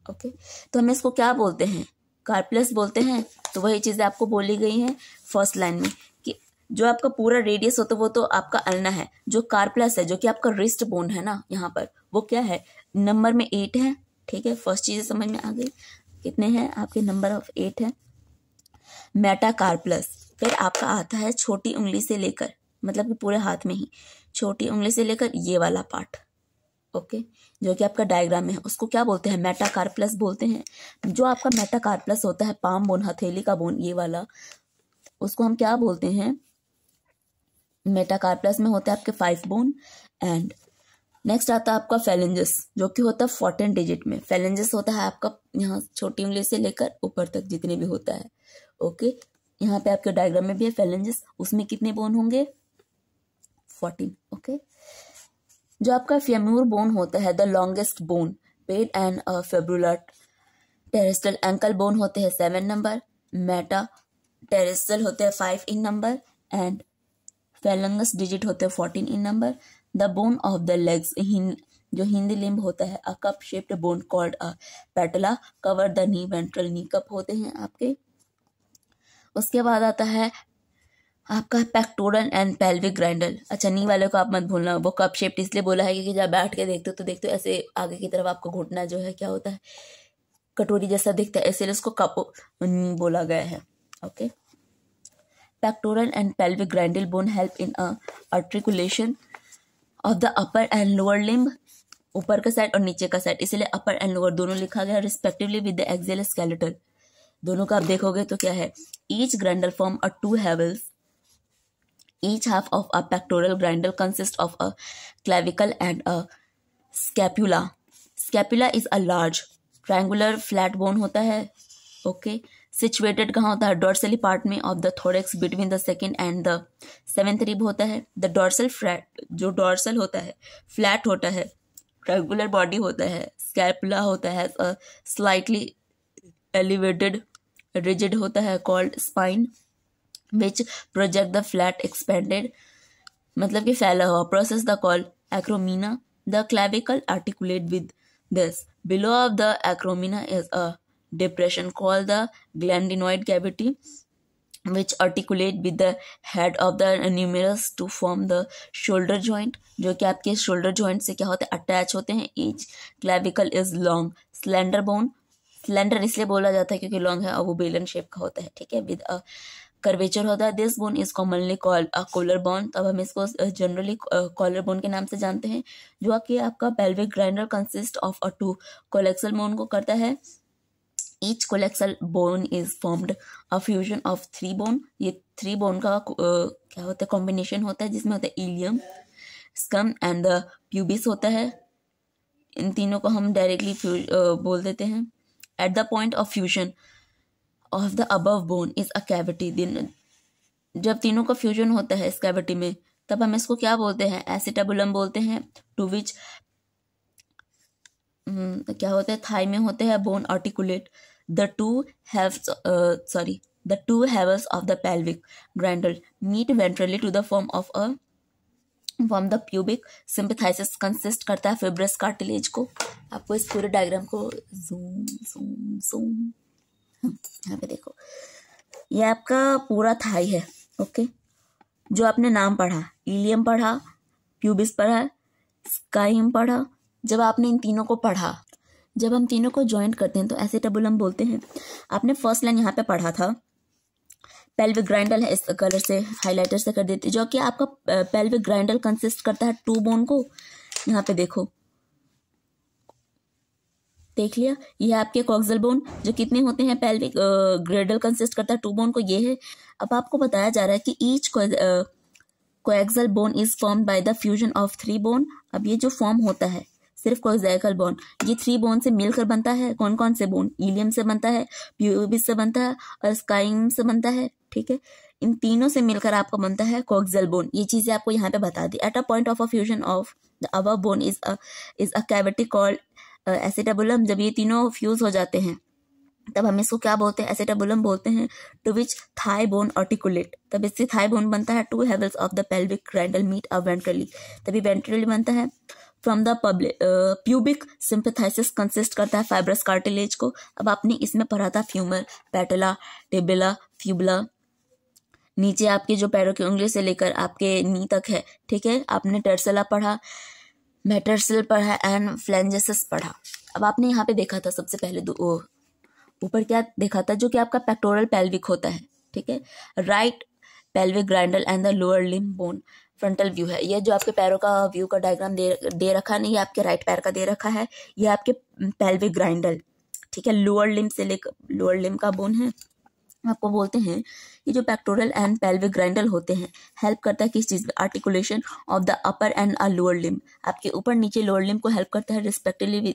ओके, तो हम इसको क्या बोलते हैं, कार्पलस बोलते हैं. तो वही चीज़ें आपको बोली गई हैं फर्स्ट लाइन में, कि जो आपका पूरा रेडियस होता है वो तो आपका अल्ना है. जो कार्पलस है, जो कि आपका रिस्ट बोन है ना, यहाँ पर, वो क्या है, नंबर में 8 है, ठीक है. फर्स्ट चीज़ समझ में आ गई, कितने हैं आपके, नंबर ऑफ 8 है. मेटाकार्पलस फिर आपका आता है छोटी उंगली से लेकर, मतलब कि पूरे हाथ में ही, छोटी उंगली से लेकर ये वाला पार्ट, ओके, जो कि आपका डायग्राम में है, उसको क्या बोलते हैं, मेटाकार्पलस बोलते हैं. जो आपका मेटाकार्पलस होता है, पाम बोन, हथेली का बोन, ये वाला, उसको हम क्या बोलते हैं, मेटाकार्पलस में होता है आपके 5 बोन. एंड नेक्स्ट आता है आपका फेलेंजस, जो कि होता है 14 डिजिट में. फेलेंजस होता है आपका यहाँ छोटी उंगली से लेकर ऊपर तक जितने भी होता है. ओके, यहाँ पे आपके डायग्राम में भी है फेलेंजस, उसमें कितने बोन होंगे, 14. ओके, जो आपका फेम्यूर बोन होता है, द लॉन्गेस्ट बोन, पेड and fibular terrestrial ankle bone होते हैं 7 नंबर. मेटा टेरेस्ट्रल होते हैं 5 in number. And phalanges digit होते हैं 14 in number. The bone of the legs, जो हिंदी लिम्ब होता है, a cup shaped bone called a patella cover the knee. Ventral knee cup होते हैं आपके. उसके बाद आता है आपका पेक्टोरल एंड पेल्विक ग्राइंडल। अच्छा, नी वाले को आप मत भूलना, वो कप शेप्ड इसलिए बोला है क्योंकि जब बैठ के देखते हो तो देखते हो ऐसे आगे की तरफ आपको घुटना जो है क्या होता है, कटोरी जैसा दिखता है, इसलिए उसको कप बोला गया है। Okay, pectoral and pelvic girdle bone help in articulation of the upper and lower limb, ऊपर का साइड और नीचे का साइड, इसलिए अपर एंड लोअर दोनों लिखा गया respectively with the axial skeletal. दोनों का आप देखोगे तो क्या है, each girdle form a two halves, each half of a pectoral grindle consists of a clavicle and a scapula. Scapula is a large triangular flat bone होता है। Okay, situated कहाँ होता है, dorsally part में of the thorax between the second and the seventh rib होता है। The dorsal flat, जो dorsal होता है flat होता है, triangular body होता है, scapula होता है slightly elevated rigid होता है called spine which project the flat expanded, मतलब कि फैला हुआ, process the called acromina. The clavicle articulate with this. Below of the acromina is a depression called the glenoid cavity which articulate with the head of the numerus to form the shoulder joint, जो कि आपके shoulder joint से क्या होते हैं, attach होते हैं। Each clavicle is long slender bone, slender इसलिए बोला जाता है क्योंकि long है और वो बेलन शेप का होता है, ठीक है, with a कर्वेचर होता है। This bone is commonly called a collar bone, तब हम इसको जनरली कॉलर बोन के नाम से जानते हैं। जो कि आपका pelvic girdle consist of a two coxal bone को करता है। Each coxal bone is formed a fusion of three bone, ये थ्री बोन का क्या होता है, कॉम्बिनेशन होता है, जिसमें होता है ilium, ischium and the pubis होता है। इन तीनों को हम डायरेक्टली बोल देते हैं। At the point of fusion of the above bone is a cavity, जब तीनों का फ्यूजन होता है इस कैविटी में, तब हम इसको क्या बोलते हैं, एसिटाबुलम बोलते हैं। टू विच क्या होता है, थाई में होते हैं bone articulate. The two halves of the pelvic girdle meet ventrally to the form the pubic symphysis consist करता है फिब्रस कार्टिलेज को। आपको इस पूरे डायग्राम को जूम यहाँ पे देखो, ये आपका पूरा थाई है। ओके, जो आपने नाम पढ़ा, इलियम पढ़ा, प्यूबिस पढ़ा, स्काइम पढ़ा, जब आपने इन तीनों को पढ़ा, जब हम तीनों को ज्वाइंट करते हैं तो एसिटाबुलम बोलते हैं। आपने फर्स्ट लाइन यहाँ पे पढ़ा था, पेल्विक ग्राइंडल है, इस कलर से हाइलाइटर से कर देते, जो कि आपका पेल्विक ग्राइंडल कंसिस्ट करता है टू बोन को। यहाँ पे देखो, देख लिया, ये आपके कॉक्सल बोन जो कितने होते हैं, पेल्विक ग्राइंडल कंसिस्ट करता है टू बोन को, ये है। अब आपको बताया जा रहा है कि each coaxial bone is formed by the fusion of three bone. अब ये जो फॉर्म होता है सिर्फ कोएक्सल बोन, ये थ्री बोन से मिलकर बनता है। कौन कौन से बोन, इलियम से बनता है, प्यूबिस से बनता है और स्काइम से बनता है, ठीक है। इन तीनों से मिलकर आपका बनता है कोएक्सल बोन। ये चीजें आपको यहाँ पे बता दी। At a point of a fusion of the above bone is a cavity called acetabulum. जब ये तीनों फ्यूज हो जाते हैं तब हम इसको क्या बोलते हैं, एसिटाबुलम बोलते हैं। To which thigh bone articulate, तब इससे थाई बोन बनता है। Two halves of the pelvic girdle meet a ventrally, तभी वेंट्रली बनता है। From the pubic symphysis consist करता है फाइब्रस कार्टिलेज को। अब आपने इसमें पढ़ा था फ्यूमर, पेटला, टिबिला, फ्यूबुला, नीचे आपके जो पैरों की उंगली से लेकर आपके नी तक है, ठीक है। आपने टर्सला पढ़ा, मेटरसल पढ़ा एंड फ्लेंजेसिस पढ़ा। अब आपने यहाँ पे देखा था सबसे पहले ऊपर क्या देखा था, जो कि आपका पेक्टोरल पेल्विक होता है, ठीक है। Right pelvic girdle and the lower limb bone frontal view है। ये जो आपके पैरों का व्यू का डायग्राम दे रखा नहीं, ये आपके राइट पैर का दे रखा है। ये आपके पेल्विक ग्राइंडल, ठीक है, लोअर लिम्ब से लेकर लोअर लिम्ब का बोन है। आपको बोलते हैं ये जो पेक्टोरल एंड पेल्विक ग्राइंडल होते हैं हेल्प करता है किस चीज में, articulation of the upper and a lower limb. आपके ऊपर नीचे लोअर लिम्ब को हेल्प करता है रिस्पेक्टिवली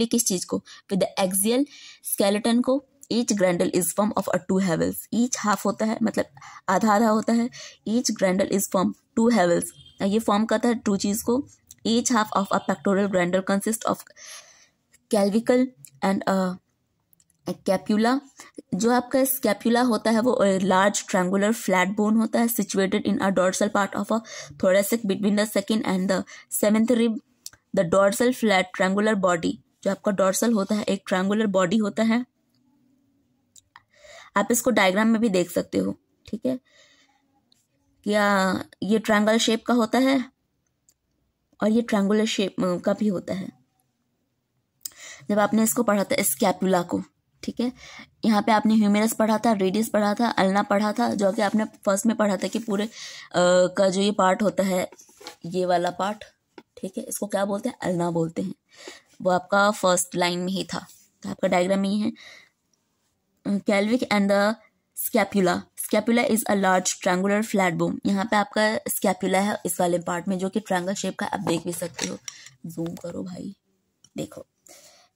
किस चीज को, विद द एक्सियल स्केलेटन को। Each girdle is form of a two halves, each half होता है मतलब आधा आधा होता है। Each girdle is form two halves, ये फॉर्म करता है टू चीज को। Each half of a pectoral girdle consist of clavicle and scapula. जो आपका स्कैप्यूला होता है वो लार्ज ट्रायंगुलर फ्लैट बोन होता है, situated in a dorsal part of a thoracic between the second and the seventh rib. The dorsal flat triangular body, जो आपका dorsal होता है एक ट्रायंगुलर बॉडी होता है। आप इसको डायग्राम में भी देख सकते हो, ठीक है। क्या ये ट्रायंगल शेप का होता है और ये ट्रायंगुलर शेप का भी होता है। जब आपने इसको पढ़ा था स्कैपुला को, ठीक है, यहाँ पे आपने ह्यूमेरस पढ़ा था, रेडियस पढ़ा था, अल्ना पढ़ा था, जो कि आपने फर्स्ट में पढ़ा था कि पूरे का जो ये पार्ट होता है, ये वाला पार्ट, ठीक है, इसको क्या बोलते हैं, अल्ना बोलते हैं। वो आपका फर्स्ट लाइन में ही था। तो आपका डायग्राम ही है। Clavicle and the scapula. Scapula is a large triangular flat bone. यहाँ पे आपका स्कैपुला है इस वाले पार्ट में, जो कि ट्रायंगल शेप का, आप देख भी सकते हो। जूम करो भाई, देखो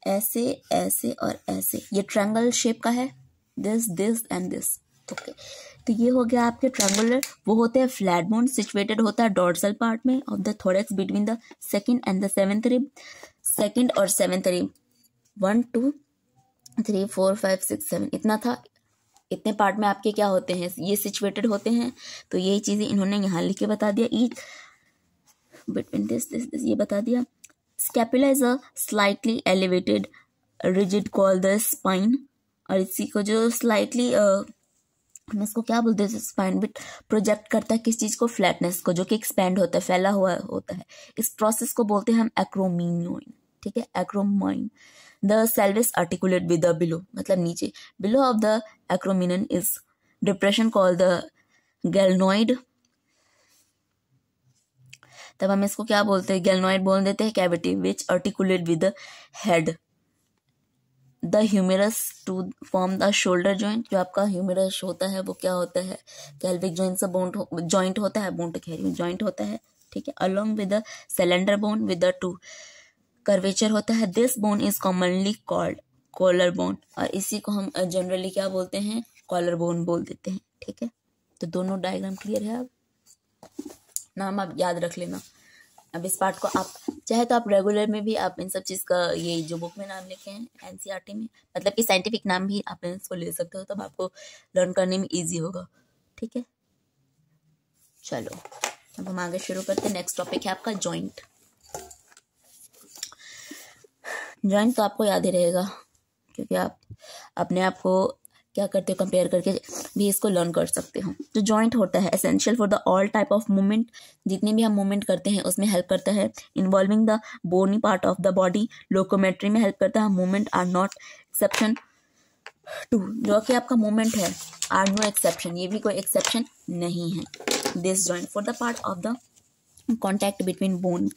ऐसे ऐसे और ऐसे, ये ट्रायंगल शेप का है, this this and this, okay. तो ये हो गया आपके ट्रायंगुलर। वो होते हैं फ्लैट बोन, सिचुएटेड होता है डोर्सल पार्ट में of the thorax between the second and the seventh rib. Second और सेवेंथ रिब 1 2 3 4 5 6 7 इतना था। इतने पार्ट में आपके क्या होते हैं, ये सिचुएटेड होते हैं। तो यही चीजें इन्होंने यहाँ लिख के बता दिया, each between this this this, ये बता दिया। Scapula is a slightly elevated rigid called the spine. और इसी को जो स्लाइटली हम इसको क्या बोलते हैं, स्पाइन बिट प्रोजेक्ट करता है किस चीज को, फ्लैटनेस को, जो कि एक्सपेंड होता है, फैला हुआ होता है। इस प्रोसेस को बोलते हैं हम एक्रोमीनोइन, ठीक है, एक्रोमाइन। द सेल्विस आर्टिकुलेट विद द बिलो, मतलब नीचे, below of the acromion is depression called the glenoid. तब हम इसको क्या बोलते हैं, गैल्नोइड बोल देते हैं। Cavity which articulate with the head. The humerus to form the shoulder joint. जो आपका ह्यूमेरस होता है वो क्या होता है, कैल्विक जॉइंट से जॉइंट होता है, बोन तो कह रही हूँ, जॉइंट होता है, ठीक है। Along with the cylinder bone with the two curvature होता है। This bone is commonly called collar bone. और इसी को हम जनरली क्या बोलते हैं, कॉलर बोन बोल देते हैं, ठीक है। तो दोनों डायग्राम क्लियर है। अब नाम आप याद रख लेना। अब इस पार्ट को आप चाहे तो आप रेगुलर में भी आप इन सब चीज़ का, ये जो बुक में नाम लिखे हैं एनसीईआरटी में, मतलब कि साइंटिफिक नाम भी आप इसको ले सकते हो, तब आपको लर्न करने में इजी होगा, ठीक है। चलो अब हम आगे शुरू करते हैं। नेक्स्ट टॉपिक है आपका जॉइंट। जॉइंट तो आपको याद ही रहेगा, क्योंकि आप अपने आप को क्या करते हो, कंपेयर करके भी इसको लर्न कर सकते हो। जो जॉइंट होता है essential for the all type of movement, जितने भी हम मूवमेंट करते हैं उसमें हेल्प करता है। Involving the bony part of the body, locomotory में हेल्प करता है। Movement are not exception to, जो कि आपका मूवमेंट है, आर नो एक्सेप्शन, ये भी कोई एक्सेप्शन नहीं है। This joint for the part of the contact between bone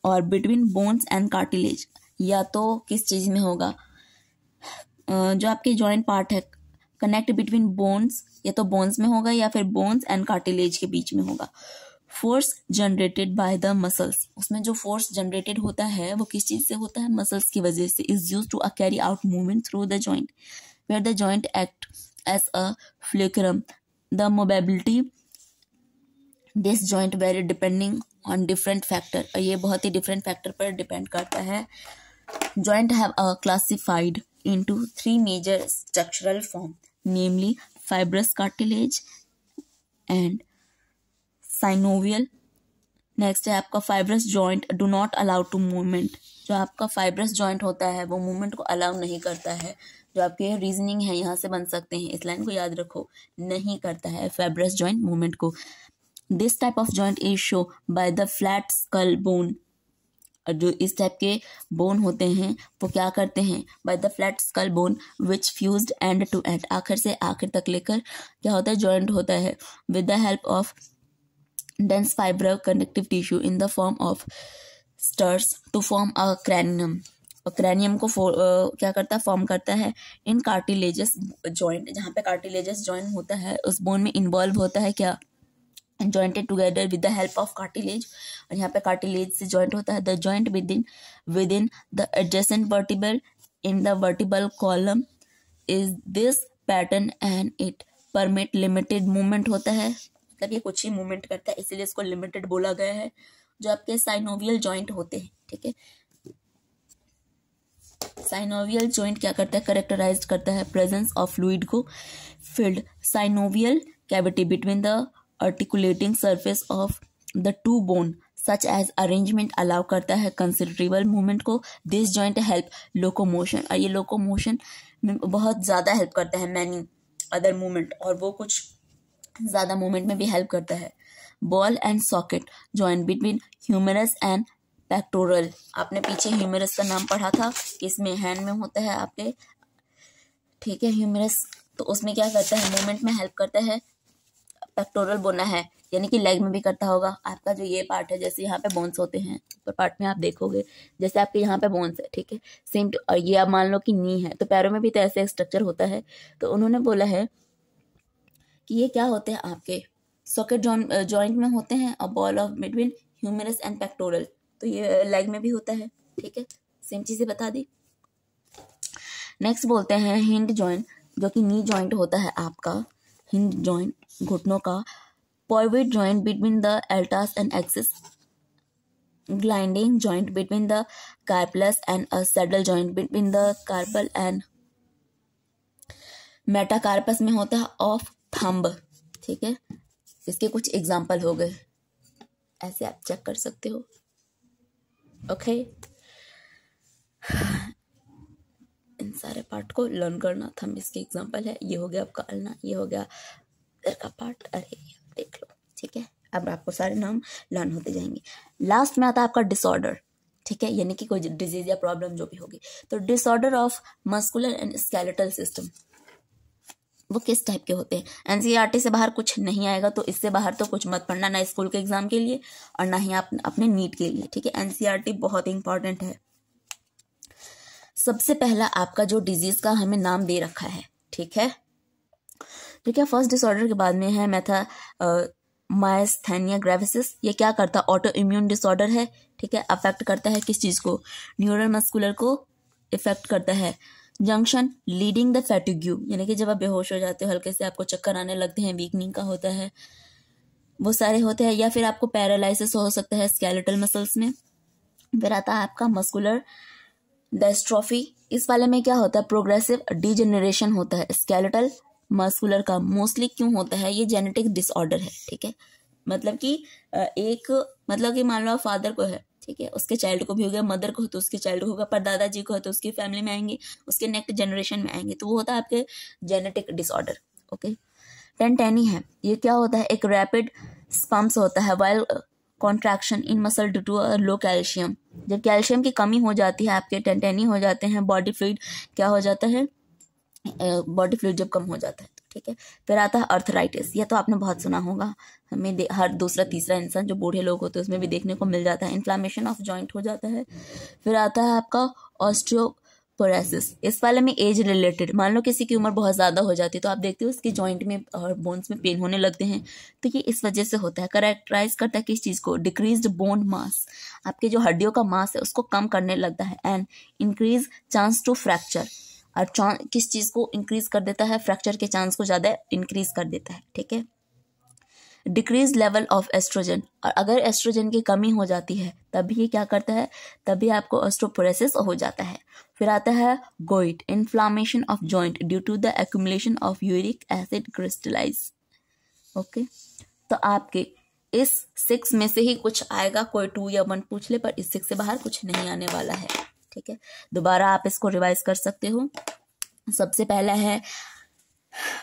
और बिटवीन बोन्स एंड कार्टिलेज। या तो किस चीज में होगा, जो आपके जॉइंट पार्ट है, कनेक्ट बिटवीन बोन्स, या तो बोन्स में होगा या फिर बोन्स एंड कार्टिलेज के बीच में होगा। Force generated by the muscles, उसमें जो फोर्स जनरेटेड होता है वो किस चीज से होता है, मसल्स की वजह से। Is used to carry out movement through the joint where the joint act as a fulcrum. The mobility this joint vary depending on different factor, और ये बहुत ही डिफरेंट फैक्टर पर डिपेंड करता है। Joint have classified into 3 major structural form, namely fibrous cartilage and synovial. Next है आपका fibrous joint do not allow to movement। जो आपका fibrous joint होता है वो movement को allow नहीं करता है। जो आपके रीजनिंग है यहाँ से बन सकते हैं, इस लाइन को याद रखो, नहीं करता है fibrous joint movement को। This type of joint is shown by the flat skull bone। और जो इस टाइप के बोन होते हैं वो क्या करते हैं, by the flat skull bone which fused end to end, आखिर से आखिर तक लेकर क्या होता है, जॉइंट होता है। With the help of dense fibre connective tissue in the form of sutures to form a cranium. और क्रैनियम को क्या करता है, फॉर्म करता है। इन कार्टिलेजस जॉइंट, जहाँ पे कार्टिलेजस जॉइंट होता है उस बोन में इन्वॉल्व होता है क्या, jointed together with the help of cartilage। और यहाँ पे cartilage से joint होता है। the joint within the adjacent vertebral in the vertebral column is this pattern and it permit limited movement होता है, मतलब ये कुछ ही मूवमेंट करता है, इसीलिए इसको लिमिटेड बोला गया है। जो आपके साइनोवियल जॉइंट होते हैं, ठीक है, साइनोवियल जॉइंट क्या करता है, करेक्टराइज करता है प्रेजेंस ऑफ फ्लूइड को field synovial cavity between the articulating surface of the two bone such as arrangement allow करता है considerable movement को। this joint help locomotion, और ये locomotion में बहुत ज़्यादा हेल्प करता है, many अदर मूवमेंट, और वो कुछ ज़्यादा मूवमेंट में भी हेल्प करता है। Ball and socket joint between humerus and pectoral. आपने पीछे ह्यूमरस का नाम पढ़ा था, इसमें हैंड में होता है आपके, ठीक है, ह्यूमरस। तो उसमें क्या करता है, मूवमेंट में हेल्प करता है। पेक्टोरल बोना है यानी कि लेग में भी करता होगा। आपका जो ये पार्ट है, जैसे यहाँ पे बोन्स होते हैं, ऊपर पार्ट में आप देखोगे जैसे आपके यहाँ पे बोन्स है, ठीक है, सेम। और ये आप मान लो कि नी है, तो पैरों में भी तो ऐसे स्ट्रक्चर होता है। तो उन्होंने बोला है कि ये क्या होते हैं आपके सॉकेट जॉइंट में होते हैं, और ball of between humerus and pectoral, तो ये लेग में भी होता है, ठीक है, सेम चीजें बता दी। नेक्स्ट बोलते हैं हिंड जॉइंट, जो कि नी जॉइंट होता है आपका, हिंड जॉइंट घुटनों का। Pivot joint between the altas and axis, gliding joint between the carpus and a saddle joint between the carpal and metacarpus में होता है of thumb, ठीक है। इसके कुछ एग्जाम्पल हो गए, ऐसे आप चेक कर सकते हो, ओके। इन सारे पार्ट को लर्न करना, थंब इसके एग्जाम्पल है। ये हो गया आपका अल्ना, ये हो गया इधर का पार्ट, अरे देख लो, ठीक है। अब आपको सारे नाम लर्न होते जाएंगे। लास्ट में आता है आपका डिसऑर्डर, ठीक है, यानी कि कोई डिजीज या प्रॉब्लम जो भी होगी। तो disorder of muscular and skeletal system, वो किस टाइप के होते हैं। एनसीईआरटी से बाहर कुछ नहीं आएगा, तो इससे बाहर तो कुछ मत पढ़ना, ना स्कूल के एग्जाम के लिए और ना ही आप अपने नीट के लिए, ठीक है। एनसीईआरटी बहुत इंपॉर्टेंट है। सबसे पहला आपका जो डिजीज का हमें नाम दे रखा है, ठीक है, तो क्या फर्स्ट डिसऑर्डर के बाद में है मायस्थेनिया ग्रेविस। ये क्या करता है, ऑटो इम्यून डिसऑर्डर है, ठीक है। अफेक्ट करता है किस चीज को, न्यूरल मस्कुलर को इफेक्ट करता है। जंक्शन लीडिंग द फैटिग्यू, यानी कि जब आप बेहोश हो जाते हो, हल्के से आपको चक्कर आने लगते हैं, वीकनिंग का होता है, वो सारे होते हैं। या फिर आपको पैरालिसिस हो सकता है स्केलेटल मसल्स में। फिर आता है आपका मस्कुलर डिस्ट्रॉफी। इस वाले में क्या होता है, प्रोग्रेसिव डिजेनरेशन होता है स्केलेटल मस्कुलर का। मोस्टली क्यों होता है, ये जेनेटिक डिसऑर्डर है, ठीक है। मतलब कि मतलब कि मान लो फादर को है, ठीक है, उसके चाइल्ड को भी होगा, मदर को हो तो उसके चाइल्ड को होगा, पर दादाजी को है तो उसकी फैमिली में आएंगे, उसके नेक्स्ट जनरेशन में आएंगे, तो वो होता है आपके जेनेटिक डिसऑर्डर, ओके। टेंटेनी है, ये क्या होता है, एक रैपिड स्पम्स होता है while contraction in muscle due to low calcium. जब कैल्शियम की कमी हो जाती है, आपके टेंटेनी हो जाते हैं। बॉडी फ्लूइड क्या हो जाता है, बॉडी फ्लूइड जब कम हो जाता है, ठीक है। फिर आता है अर्थराइटिस, ये तो आपने बहुत सुना होगा, हमें हर दूसरा तीसरा इंसान जो बूढ़े लोग होते हैं उसमें भी देखने को मिल जाता है। इन्फ्लामेशन ऑफ जॉइंट हो जाता है। फिर आता है आपका ऑस्टियोपोरोसिस। इस वाले में एज रिलेटेड, मान लो किसी की उम्र बहुत ज़्यादा हो जाती है, तो आप देखते हो उसकी जॉइंट में और बोन्स में पेन होने लगते हैं, तो ये इस वजह से होता है। करेक्टराइज करता है किस चीज़ को, डिक्रीज्ड बोन मास, आपके जो हड्डियों का मास है उसको कम करने लगता है। And increase chance to fracture, और किस चीज को इंक्रीज कर देता है, फ्रैक्चर के चांस को ज्यादा इंक्रीज कर देता है, ठीक है। डिक्रीज लेवल ऑफ एस्ट्रोजन, और अगर एस्ट्रोजन की कमी हो जाती है तभी ये क्या करता है, तभी आपको ऑस्टियोपोरोसिस हो जाता है। फिर आता है gout, inflammation of joint due to the accumulation of uric acid crystallize, okay. तो आपके इस 6 में से ही कुछ आएगा, कोई 2 या 1 पूछ ले, पर इस 6 से बाहर कुछ नहीं आने वाला है, ठीक है। दोबारा आप इसको रिवाइज कर सकते हो। सबसे पहला है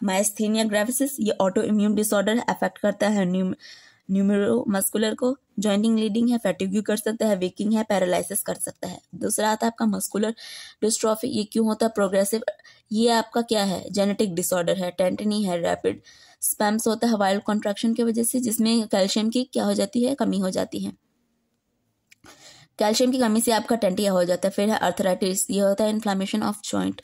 मायस्थेनिया ग्रेविस, ये ऑटो इम्यून डिसऑर्डर अफेक्ट करता है न्यूमेरोमस्कुलर को। जॉइंटिंग लीडिंग है, फैटिग्यू कर सकता है, वीकिंग है, पैरालिसिस कर सकता है। दूसरा आता है आपका मस्कुलर डिस्ट्रॉफी, ये क्यों होता है, प्रोग्रेसिव, ये आपका क्या है, जेनेटिक डिसऑर्डर है। टेंटनी है, रैपिड स्पैम्स होता है वाइल्ड कॉन्ट्रैक्शन की वजह से, जिसमें कैल्शियम की क्या हो जाती है, कमी हो जाती है। कैल्शियम की कमी से आपका टेंटिया हो जाता है। फिर है अर्थराइटिस, ये होता है इन्फ्लामेशन ऑफ जॉइंट।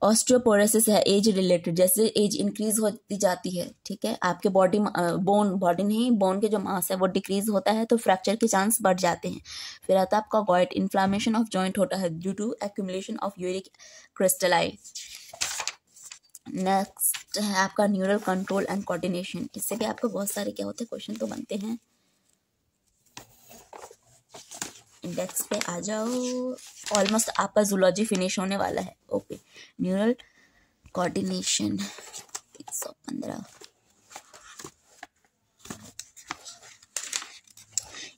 ऑस्टियोपोरोसिस है एज रिलेटेड, जैसे एज इंक्रीज होती जाती है, ठीक है, आपके बॉडी नहीं, बोन के जो मास है वो डिक्रीज होता है, तो फ्रैक्चर के चांस बढ़ जाते हैं। फिर आता है आपका गॉइट, इन्फ्लामेशन ऑफ जॉइंट होता है due to accumulation of uric crystal. Next है आपका न्यूरल कंट्रोल एंड कोऑर्डिनेशन, इससे भी आपको बहुत सारे क्या होते हैं, क्वेश्चन तो बनते हैं। इंडेक्स पे आ जाओ, ऑलमोस्ट आपका जूलॉजी फिनिश होने वाला है, ओके। न्यूरल कोऑर्डिनेशन 115,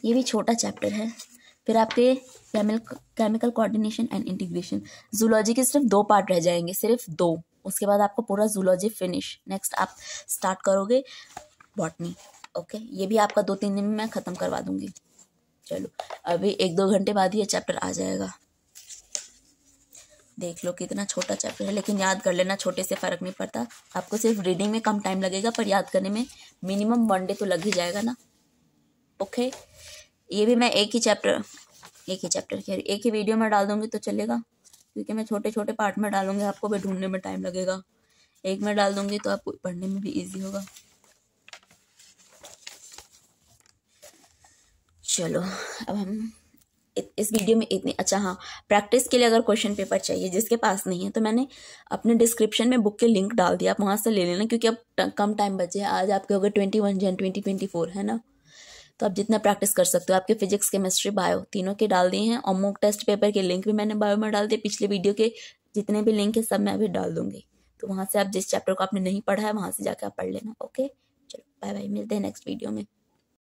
ये भी छोटा चैप्टर है। फिर आपके chemical coordination and integration, zoology के सिर्फ 2 पार्ट रह जाएंगे, सिर्फ 2, उसके बाद आपको पूरा जूलॉजी फिनिश। नेक्स्ट आप स्टार्ट करोगे बॉटनी। ओके, ये भी आपका 2-3 दिन में मैं ख़त्म करवा दूंगी। चलो अभी 1-2 घंटे बाद ही ये चैप्टर आ जाएगा। देख लो कितना छोटा चैप्टर है, लेकिन याद कर लेना, छोटे से फ़र्क नहीं पड़ता। आपको सिर्फ रीडिंग में कम टाइम लगेगा, पर याद करने में मिनिमम 1 डे तो लग ही जाएगा ना। ओके, ये भी मैं एक ही वीडियो में डाल दूंगी तो चलेगा, क्योंकि मैं छोटे छोटे पार्ट में डालूंगी, आपको भी ढूंढने में टाइम लगेगा। एक में डाल दूंगी तो आपको पढ़ने में भी ईजी होगा। चलो अब हम इस वीडियो में इतनी, अच्छा हाँ, प्रैक्टिस के लिए अगर क्वेश्चन पेपर चाहिए जिसके पास नहीं है तो मैंने अपने डिस्क्रिप्शन में बुक के लिंक डाल दिया, आप वहाँ से ले लेना, क्योंकि अब कम टाइम बचे हैं। आज आपके हो गए 21 जन 2024 है ना, तो आप जितना प्रैक्टिस कर सकते हो। आपके फिजिक्स, केमिस्ट्री, बायो तीनों के डाल दिए हैं, और मॉक टेस्ट पेपर के लिंक भी मैंने बायो में डाल दिए। पिछले वीडियो के जितने भी लिंक है सब मैं अभी डाल दूंगी, तो वहाँ से आप जिस चैप्टर को आपने नहीं पढ़ा है वहाँ से जाकर आप पढ़ लेना। ओके, चलो बाय बाय, मिलते हैं नेक्स्ट वीडियो में।